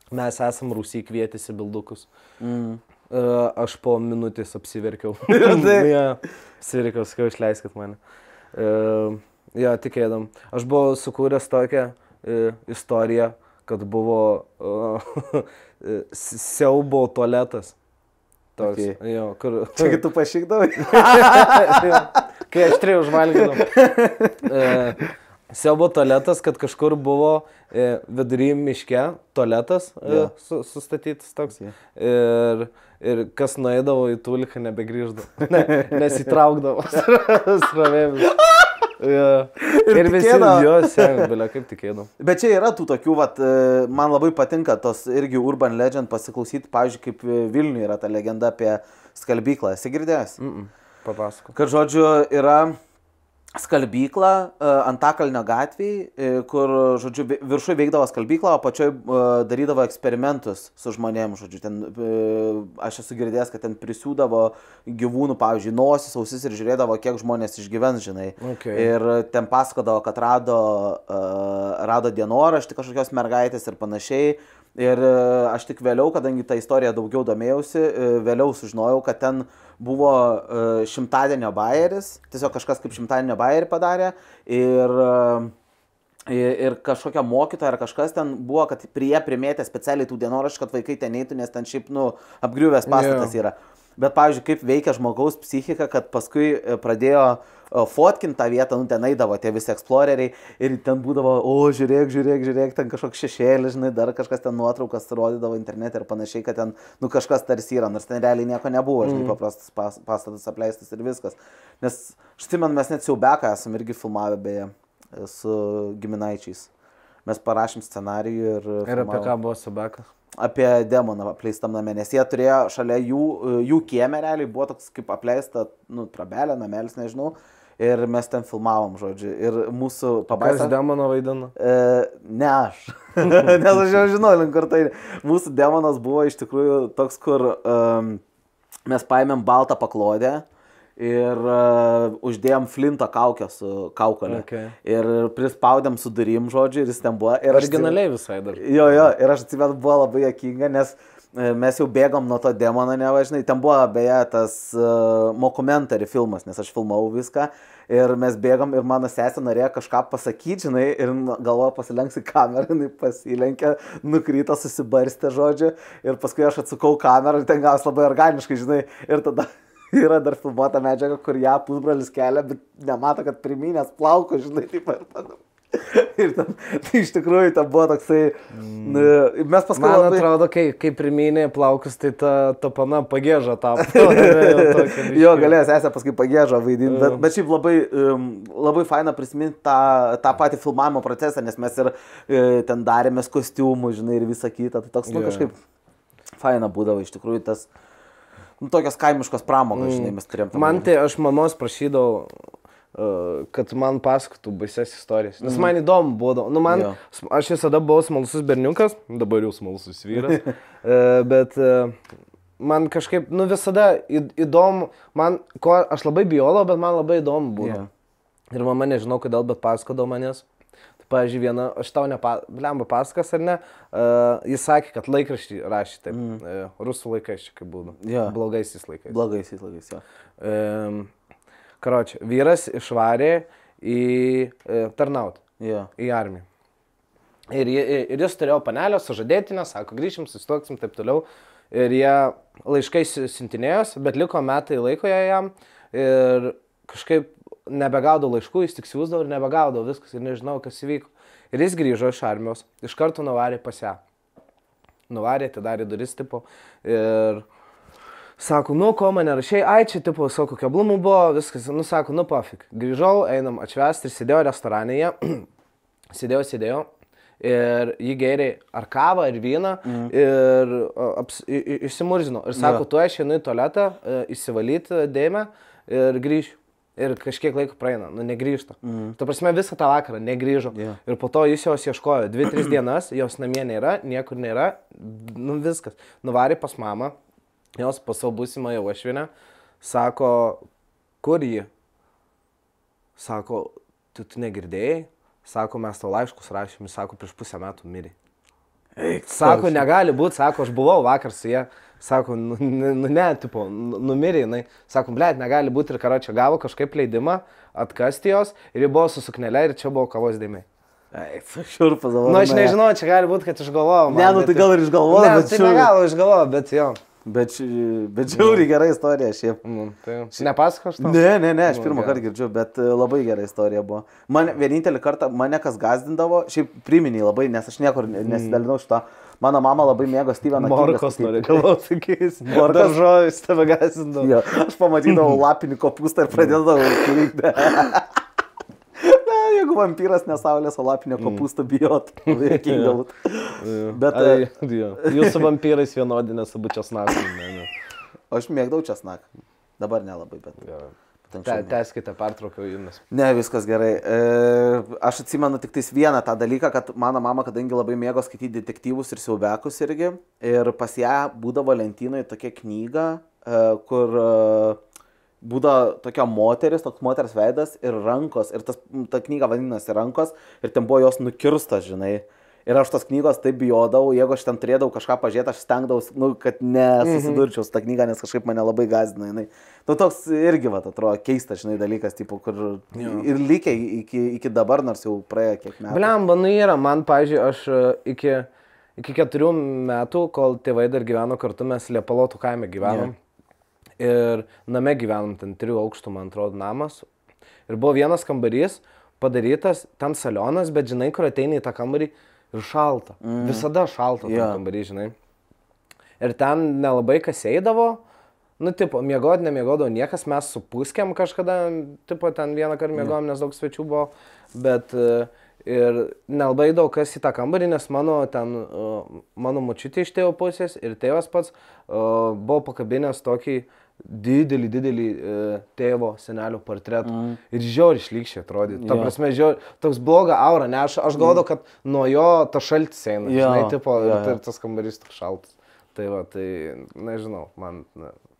Mes esam Rusijai kvietėsi bildukus. Aš po minutės apsiverkiau. Apsiverkiau, sakiau, išleiskit mane. Jo, tikėdam. Aš buvau sukūręs tokią istoriją, kad buvo siaubo tualetas. Toks, jo, kur... Čia, kai tu pašykdavai? Kai aš 3 užvalgydavau. Siaubo tualetas, kad kažkur buvo vidury miške tualetas sustatytas toks. Ir kas nueidavo į Tuliką, nebegrįždavo. Nesitraukdavo srovėmis. Ir visi jos sėmė, kaip tikėdam. Bet čia yra tų tokių, man labai patinka tos irgi urban legend pasiklausyti, pavyzdžiui, kaip Vilniuje yra ta legenda apie skalbyklą. Esi girdėjęs? Papasako. Kad, žodžiu, yra skalbykla Antakalnio gatvėje, kur, žodžiu, viršui veikdavo skalbyklą, o pačioj darydavo eksperimentus su žmonėm, žodžiu, ten, aš esu girdėjęs, kad ten prisiūdavo gyvūnų, pavyzdžiui, nosis, ausis ir žiūrėdavo, kiek žmonės išgyvens, žinai. Ir ten pasakodavo, kad rado dienoraštį kažkokios mergaitės ir panašiai. Ir aš tik vėliau, kadangi tą istoriją daugiau domėjausi, vėliau sužinojau, kad ten buvo šimtadienio bajeris, tiesiog kažkas kaip šimtadienio bajerį padarė ir kažkokia mokytoja ar kažkas ten buvo, kad primėtė specialiai tų dienoraščių, kad vaikai ten eitų, nes ten šiaip, apgriuvęs pastatas yra. Bet, pavyzdžiui, kaip veikia žmogaus psichika, kad paskui pradėjo fotkinti tą vietą, ten eidavo tie visi exploreriai ir ten būdavo, žiūrėk, ten kažkoks šešėlis, žinai, dar kažkas ten nuotraukas rodydavo internete ir panašiai, kad ten, kažkas tarsi yra, nors ten realiai nieko nebuvo, žinai, paprastas pastatas apleistas ir viskas. Nes, štimant, mes net siaubeką esam irgi filmavę beje su giminaičiais. Mes parašėm scenarijų ir... Ir apie ką buvo siaubekas? Apie demoną apleistam name, nes jie turėjo šalia jų kieme realiai, buvo toks kaip apleista, trabelė, namelis, nežinau, ir mes ten filmavom, žodžiu, ir mūsų pabaisa... Kas demoną vaidino? Ne aš, nes aš jau žinau, link kur tai. Mūsų demonas buvo iš tikrųjų toks, kur mes paėmėm baltą paklodę ir uždėjom flinto kaukę su kaukolė. Ir prispaudėm su durim, žodžiu, ir jis ten buvo. Originaliai visai dar. Jo, ir aš atsimenu, buvo labai juokinga, nes mes jau bėgom nuo to demono, nevažinai, ten buvo beje tas mockumentary filmas, nes aš filmavau viską ir mes bėgom ir mano sesė norėjo kažką pasakyti, žinai, ir galvoja pasilenks į kamerą, jinai pasilenkė, nukrito, susibarstė žodžiu ir paskui aš atsukau kamerą ir ten gavos labai organiškai, žinai, ir tada yra dar filmuota medžiaga, kur ją pusbrolis kelia, bet nemato, kad primynės plauko, žinai, taip ir tada. Ir ten, tai iš tikrųjų, ten buvo toksai, mes paskui man atrodo, kai primynė plaukus, tai ta pana pagėža tapo. Jo, galėjo sesė paskui pagėžą vaidinti, bet šiaip labai faina prisiminti tą patį filmavimo procesą, nes mes ir ten darėmės kostiumų, žinai, ir visą kitą, tai toks, kažkaip faina būdavo, iš tikrųjų, tas, tokios kaimiškos pramogas, žinai, mes turėjom. Man tai aš mamos prašydavau, kad man pasakotų baises istorijas. Nes man įdomu būdavo. Aš visada buvau smalsus berniukas, dabar jau smalsus vyras, bet man kažkaip, visada įdomu, aš labai bijodavau, bet man labai įdomu būdavo. Ir mama nežinau kodėl, bet pasakodavo manęs. Pavyzdžiui, viena, aš tau blemba pasakas ar ne, jis sakė, kad laikraštį rašė taip, rusų laikais čia kaip būdavo, blogaisiais laikais. Blogaisiais laikais, jo. Karočią, vyras išvarė į tarnautą, į armiją. Ir jis turėjo panelę, sužadėtinę, sako, grįšim, susituoksim, taip toliau. Ir jie laiškai siuntinėjos, bet liko metai laiko jam ir kažkaip nebegaudavo laiškų, jis tik siūsdavo ir nebegaudavo viskas ir nežinau, kas įvyko. Ir jis grįžo iš armijos, iš karto nuvarė pas ją. Nuvarė, atidarė duris tipo ir sako, ko mane rašiai, čia tipo, sako, keblumų buvo, viskas, sako, pofik. Grįžau, einam atšvęsti ir sėdėjau restoranėje, sėdėjau ir jį gėrė ar kavą, ar vyną ir išsimurzino. Ir sako, tu aš einu į tualetą, įsivalyti dėmę ir grįšiu. Ir kažkiek laiko praeina, negrįžta. Ta prasme, visą tą vakarą negrįžo. Ir po to jis jos ieškojo 2-3 dienas, jos namie nėra, niekur nėra, viskas. Nuvarė pas mamą, jos pas savo būsimą jau Uošvienę, sako, kur ji? Sako, tu negirdėjai? Sako, mes tau laiškus rašėm, sako, prieš pusę metų mirė. Sako, negali būti, sako, aš buvau vakar su jie. Sako, tipo, numirė jinai. Sako, blėt, negali būti ir karočią gavo kažkaip leidimą atkasti jos ir ji buvo su suknelė ir čia buvo kavos dėmiai. Šiurpas dabar. Aš nežinau, čia gali būti, kad išgalvojau. Ne, tai gal ir išgalvojau, bet tai negalvo išgalvojau, bet jo. Bet žiauriai gera istorija šiaip. Nepasako aš tau? Ne, aš pirmą kartą girdžiu, bet labai gera istorija buvo. Vienintelį kartą mane kas gazdindavo, šiaip priminiai labai, nes aš niekur nesidalinau šito. Mano mama labai mėgo Steveną Kingą. Morkos nori, galvoju, sakys. Daržovis tave gazdindavo. Jo, aš pamatydavau lapinį kopūstą ir pradėdavau klykti. Jeigu vampyras nesaulės, o lapinio kopūsto bijot, labai jokinga būtų. Bet... Jūsų vampyrais vienodi, nes abu česnakai. Aš mėgdavau česnaką. Dabar nelabai, bet... Tęskite, pertraukiau jumis. Ne, viskas gerai. Aš atsimenu tik tais vieną tą dalyką, kad mano mama, kadangi labai mėgo skaityti detektyvus ir siaubekus irgi, ir pas ją būdavo lentynoje tokia knyga, kur būdavo tokia moteris, toks moters veidas ir rankos, ir ta knyga vadinasi Rankos, ir ten buvo jos nukirstas, žinai. Ir aš tos knygos taip bijodavau, jeigu aš ten turėdavau kažką pažiūrėti, aš stengdavausi, kad nesusidurčiau su ta knyga, nes kažkaip mane labai gąsdina, žinai. Toks irgi, atrodo, keistas, žinai, dalykas, tipo, kur ir likę iki dabar, nors jau praėjo kiek metų. Blemba, yra, man, pavyzdžiui, aš iki 4 metų, kol tėvai dar gyveno kartu, mes Liepalotų kaime gyvenom. Ir name gyvenom, ten 3 aukštų, man atrodo, namas. Ir buvo vienas kambarys padarytas, ten salionas, bet žinai, kur ateini į tą kambarį, ir šalta. Visada šalta tam kambarį, žinai. Ir ten nelabai kas eidavo. Tipo, miegot, nemiegodavo niekas. Mes su puskėm kažkada, tipo, ten vieną kartą miegodom, nes daug svečių buvo. Bet ir nelabai daug kas į tą kambarį, nes mano močiutė iš tėvo pusės ir tėvas pats buvo pakabinęs tokį didelį tėvo senelio portretą. Ir žiauriai šlykščiai atrodė. Ta prasme, toks bloga aura, ne, aš galvodavau, kad nuo jo ta šaltis eina, žinai, tipo, ir tas kambarys toks šaltas. Tai va, tai, nežinau, man...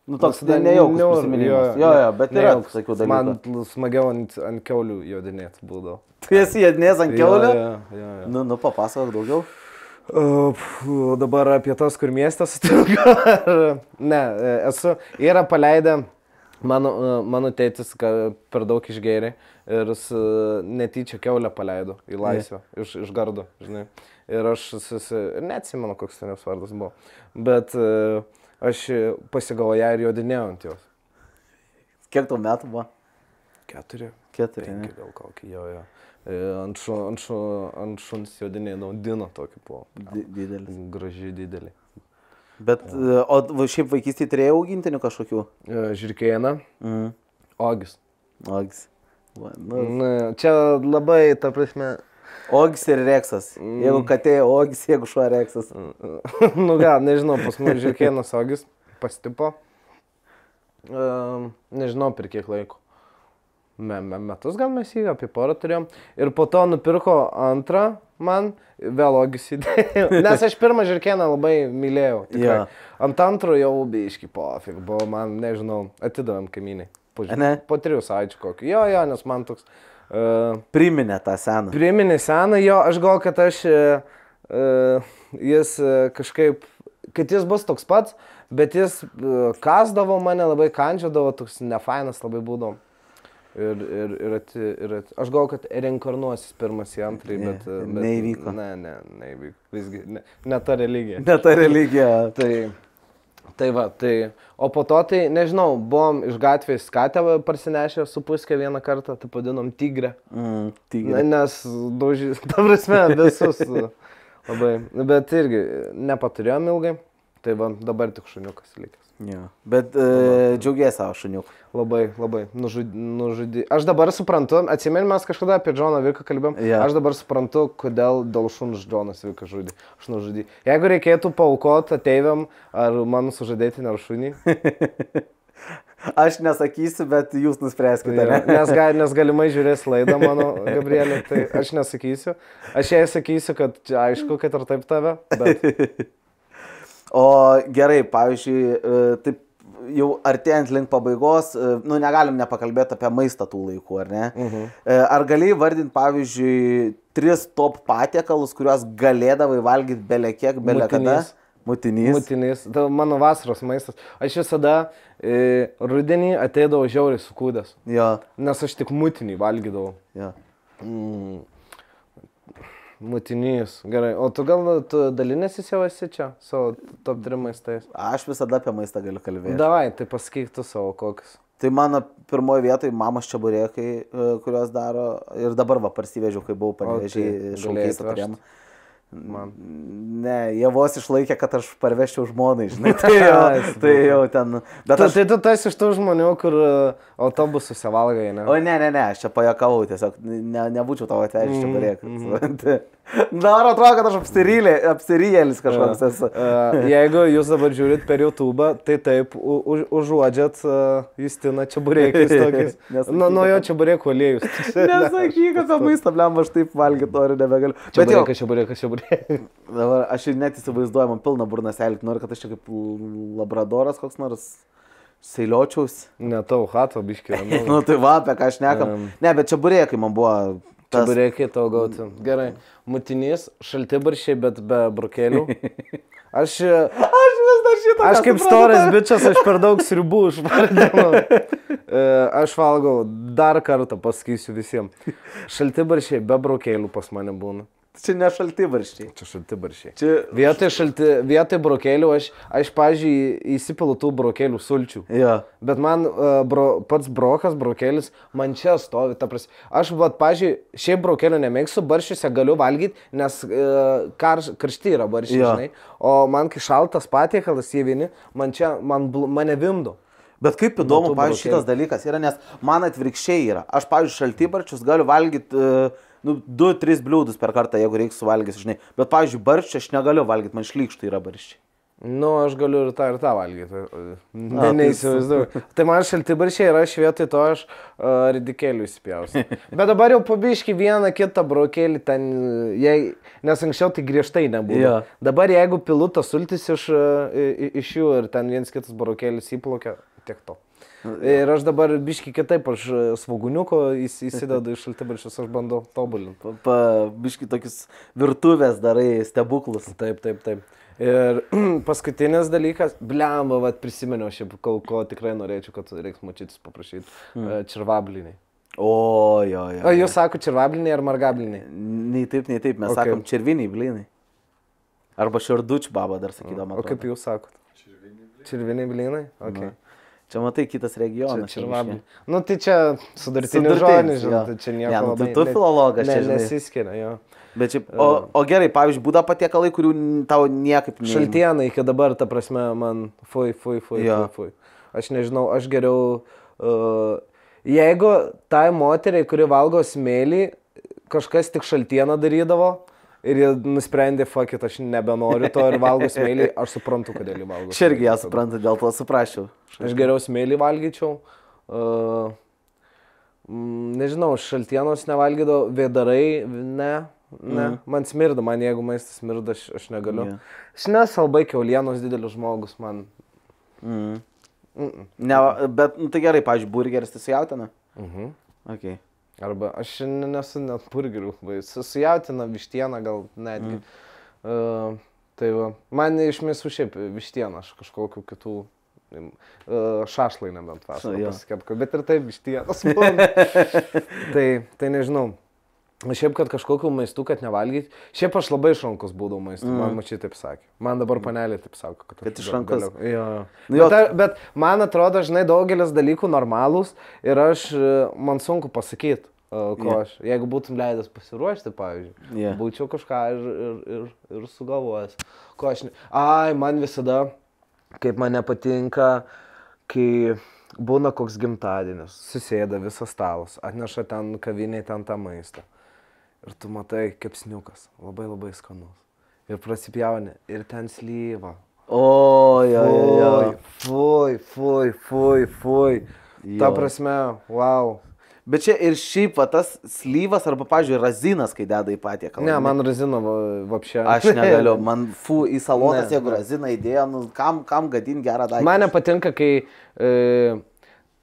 toks nejaukus prisiminimas. Jo, bet yra tokių dalykų. Man smagiau ant kiaulių jodinėti būdavo. Tu esi jodinės ant kiaulių? Jo. Papasakok daugiau. Dabar apie tas, kur miestas sutinka. Ne, yra paleidę, mano tėtis per daug išgėrė ir netyčia keulę paleido į laisvę, iš gardo, žinai. Ir aš neatsimenu, koks ten jos vardas buvo, bet aš pasigavau ją ir jodinėjau ant jos. Kiek tau metų buvo? 4. 4, ne? Gal kokį, jo. Ant šuns jodinėjau, Dino tokį buvo. Didelis. Gražiai didelį. Bet, o šiaip vaikystėje turėjai augintinių kažkokių? Žirkėną, Ogis. Ogis. Čia labai, ta prasme... Ogis ir Reksas. Jeigu katė Ogis, jeigu šuo Reksas. Gal, nežinau, pas mus Žirkėnas Ogis pastipo. Nežinau, per kiek laiko. Metus gal mes jį apie porą turėjom. Ir po to nupirko antrą man, vėl Ogis įdėjau. Nes aš pirmą Žirkėną labai mylėjau. Tikrai. Ant antro jau biški pofik buvo, man, nežinau, atidavėm kaimynai. Po 3 savaičių kokį. Jo, nes man toks... Priminė tą seną. Priminė seną, jo, aš gal, kad jis kažkaip, kad jis bus toks pats, bet jis kasdavo mane, labai kandžiodavo, toks nefainas labai būdavo. Ir aš gal, kad reinkarnuosis pirmas į antrąjį, bet... Neįvyko. Neįvyko. Visgi, ne ta religija. Ne ta religija. Tai va, o po to, tai nežinau, buvom iš gatvės katę parsinešę su puske vieną kartą, tai padinom tigrę. Tigrę. Nes daužys, ta prasme, visus labai, bet irgi nepaturėjom ilgai, tai va, dabar tik šuniukas likęs. Jo. Bet džiaugiai savo šuniuką. Labai nužudė. Aš dabar suprantu, atsimeni, mes kažkada apie Džoną Viką kalbėjom, aš dabar suprantu, kodėl dėl šuns Džonas Viką žudė. Aš nužudė. Jeigu reikėtų paaukoti ateiviam, ar mano sužadėtinį ar šunį? Aš nesakysiu, bet jūs nuspręskite. Nes galimai žiūrės laidą mano, Gabrielė, tai aš nesakysiu. Aš jai sakysiu, kad aišku, kad ir taip tave, bet... O gerai, pavyzdžiui, taip jau artėjant link pabaigos, negalim nepakalbėti apie maistą tų laikų, ar ne? Ar gali vardinti, pavyzdžiui, 3 top patiekalus, kuriuos galėdavai valgyti belekiek, belekada? Mutinys. Mutinys. Tai mano vasaros maistas. Aš visada rudenį ateidavau žiauriai sukūdęs. Jo. Nes aš tik mutinį valgydavau. Jo. Mutinys, gerai. O tu gal dalinėsis jau esi čia, savo top 3 maistais? Aš visada apie maistą galiu kalbėti. Davai, tai pasakyk tu savo kokius. Tai mano pirmoje vietoje mamos čeburėkai, kuriuos daro. Ir dabar parsivežiau, kai buvau Panevėžyje šaukiais turėjom. Ne, jie vos išlaikė, kad aš parvežčiau žmonai, žinai. Tai jau ten. Tai tu tas iš tų žmonių, kur autobusuose valgai, ne? O ne, aš čia pajakavau, tiesiog nebūčiau tavo atvežęs čeburėką. Dar atrodo, kad aš apsirijėlis kažkoks esu. Jeigu jūs dabar žiūrit per YouTube, tai taip užuodžiat Justiną čeburėkais tokiais. Nuo jo čeburėkų aliejus. Nesakyk, kad tą maistą, blem, aš taip valgyti noriu, nebegaliu. Čeburėkas. Dabar aš ir net įsivaizduoju, man pilna burnaselį, noriu, kad aš čia kaip labradoras koks nors seiliočiaus. Ne, tau hato biškį. Nu tai va, apie ką aš nekam. Ne, bet čeburėkai man buvo... Čeburėkai tau gauti. Gerai. Mutinys, šaltibaršiai, bet be brokelių. Aš vis dar šitą. Aš kaip storas bičias, aš per daug sriubų išvardinu. Aš valgau, dar kartą pasakysiu visiems. Šaltibaršiai be brokelių pas mane būna. Čia ne šaltibarščiai. Čia šaltibarščiai. Vietoj brokelių aš pavyzdžiui, įsipilu tų brokelių sulčių. Jo. Bet man pats brokas, brokelis, man čia stovi. Aš, pavyzdžiui, šiaip brokelių nemėgsiu, barščiuose galiu valgyti, nes karšti yra barščiai, žinai. O man, kai šaltas patiekalas jie vieni, mane vimdo. Bet kaip įdomu, pavyzdžiui, šitas dalykas yra, nes man atvirkščiai yra. Aš, pavyzdžiui, šaltibarščius galiu valgyti 2-3 bliūdus per kartą, jeigu reiks suvalgyti, žinai. Bet, pavyzdžiui, barščią aš negaliu valgyti, man šlykštų yra barščiai. Nu, aš galiu ir tą valgyti. Neįsivaizduoju. Tai man šaltibarščiai yra vietoj to, aš ridikėlių įsipjausiu. Bet dabar jau pabiški vieną kitą brokelį ten, nes anksčiau tai griežtai nebuvo. Dabar jeigu pilu tas sultis iš jų ir ten viens kitas brokelis įplaukia, tiek to. Ir aš dabar biški kitaip, aš svoguniuko įsidedu iš šaltibarščius, aš bandau tobulinti. Biški tokius virtuvės darai stebuklus. Taip. Ir paskutinis dalykas, blemba, prisiminiau šiaip, ko tikrai norėčiau, kad reiks močiutis paprašyti, čirvabliniai. O, jo. O jūs sako čirvabliniai ar margabliniai? Nei taip, mes sakom čirviniai blinai. Arba šardučių baba dar sakydama. O kaip jūs sakot? Čirviniai blinai? Okay. Čia matai kitas regionas. Čirvabliniai. Nu tai čia sudartinis žodis, žinai, tai čia nieko labai. Tu filologas čia, žinai. Nesiskiria, jo. Bet šiaip, o gerai, pavyzdžiui, būda patiekalai, kurių tau niekaip neįma. Šaltiena iki dabar, ta prasme, man fui. Aš nežinau, aš geriau, jeigu tai moteriai, kuri valgo smėlį, kažkas tik šaltieną darydavo ir jie nusprendė, fuck it, aš nebenoriu to ir valgo smėlį, aš suprantu, kodėl jį valgo. Aš irgi ją suprantu, dėl to suprasčiau. Aš geriau smėlį valgyčiau. Nežinau, šaltienos nevalgydavau, vėdarai, ne. Man smirda, man jeigu maistas smirda, aš negaliu. Aš nesu labai kiaulienos didelis žmogus, man. Ne, bet, tai gerai, pavyzdžiui, burgeris tai su jautina? Okay. Arba aš nesu net burgerių, su jautina, vištiena gal netgi. Tai va, man iš misų šiaip vištiena, aš kažkokiu kitų šašlai nebent vasarą pasikepka, bet ir taip vištienas. Tai nežinau. Šiaip, kad kažkokiu maistu, kad nevalgyti. Šiaip aš labai išrankus būdavau maistu, man mačiai taip sakė. Man dabar panelė taip sako, kad išrankus. Bet man atrodo, žinai, daugelis dalykų normalūs ir man sunku pasakyti, ko aš. Jeigu būtum leidęs pasiruošti, pavyzdžiui, būčiau kažką ir sugalvojęs. Ko aš man visada, kaip man nepatinka, kai būna koks gimtadienis, susėda visas stalas, atneša ten kaviniai ten tą maistą. Ir tu matai kepsniukas, labai skanus. Ir prasipjauni, ir ten slyva. Fui. Ta prasme, wow. Bet čia ir šiaip tas slyvas arba, pavyzdžiui, razinas, kai deda į patiekalą. Ne, man razino vapšė. Aš negaliu, man į salotas, jeigu raziną įdėjo, kam gadin gerą daiktą. Man nepatinka, kai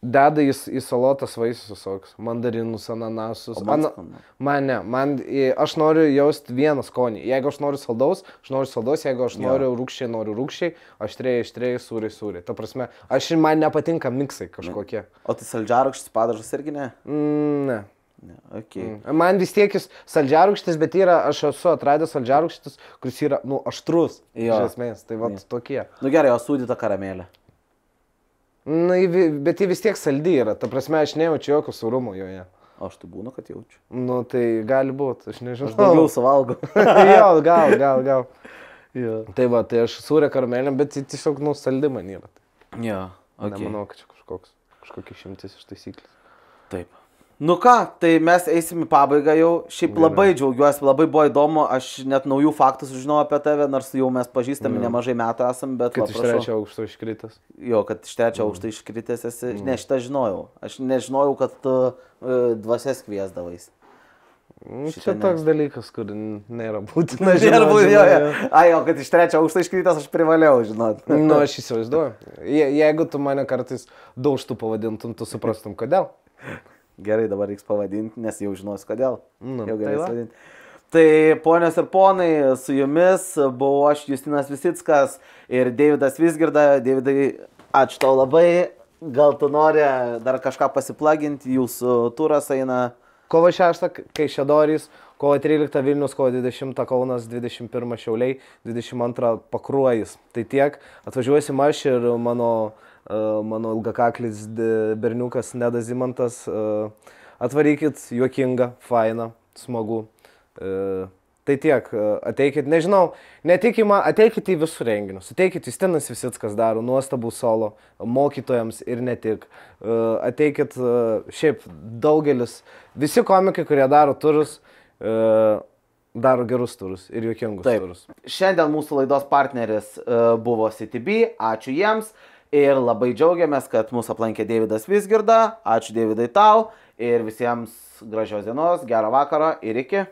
deda į salotas vaisius visokius, mandarinus, ananasus. Aš noriu jausti vieną skonį. Jeigu aš noriu saldaus, jeigu aš noriu rūgščiai, aštriai, sūriai. Ta prasme, man nepatinka miksai kažkokie. O tai saldžiarūgštis padažas irgi ne? Ne. Okay. Man vis tiek jis saldžiarūgštis, bet aš esu atradęs saldžiarūgštis, kuris yra, aštrus. Iš esmės, tai va tokie. Gerai, o sūdyta karamelė. Bet jie vis tiek saldi yra, ta prasme, aš nejaučiu jokio sūrumo joje. O aš tai būna, kad jaučiu. Tai gali būti, aš nežinau. Aš daugiau suvalgau. Jo, gal. Tai va, tai aš sūrę karamelę, bet tiesiog, saldi man yra. Jo, nemanau, kad čia kažkokia išimtis iš taisyklės. Taip. Nu ką, tai mes eisim į pabaigą jau. Šiaip labai džiaugiuosi, labai buvo įdomu, aš net naujų faktų sužinojau apie tave, nors jau mes pažįstami nemažai metų esam, bet... Kad iš trečio aukšto iškritęs. Jo, kad iš trečio aukšto iškritęs esi. Ne, šitą žinojau. Aš nežinojau, kad tu dvasias kviesdavais. Čia toks dalykas, kur nėra būtina žinoti. Jo, kad iš trečio aukšto iškritęs aš privalėjau žinoti. Aš įsivaizduoju. Jeigu tu mane kartais daužtų pavadintum, tu suprastum, kodėl. Gerai, dabar reiks pavadinti, nes jau žinosi kodėl. Jau galės vadinti. Tai ponios ir ponai, su jumis buvau aš, Justinas Visickas ir Deividas Vizgirda. Deividai, ačiū tau labai. Gal tu nori dar kažką pasiplaginti, jūsų turas eina. Kovo 6 Kaišiadorys, kovo 13 Vilnius, kovo 20 Kaunas, 21 Šiauliai, 22 Pakruojis. Tai tiek, atvažiuosim aš ir mano ilgakaklis berniukas Nedas Zimantas. Atvarykit, juokinga, faina, smagu. Tai tiek, ateikit, nežinau, ateikit į visus renginius. Ateikit, Justinas Visickas daro nuostabų solo mokytojams ir ne tik. Ateikit, šiaip daugelis, visi komikai, kurie daro turus, daro gerus turus ir juokingus turus. Šiandien mūsų laidos partneris buvo CTB, ačiū jiems. Ir labai džiaugiamės, kad mūsų aplankė Deividas Vizgirda. Ačiū Deividai tau ir visiems gražios dienos, gero vakaro ir iki.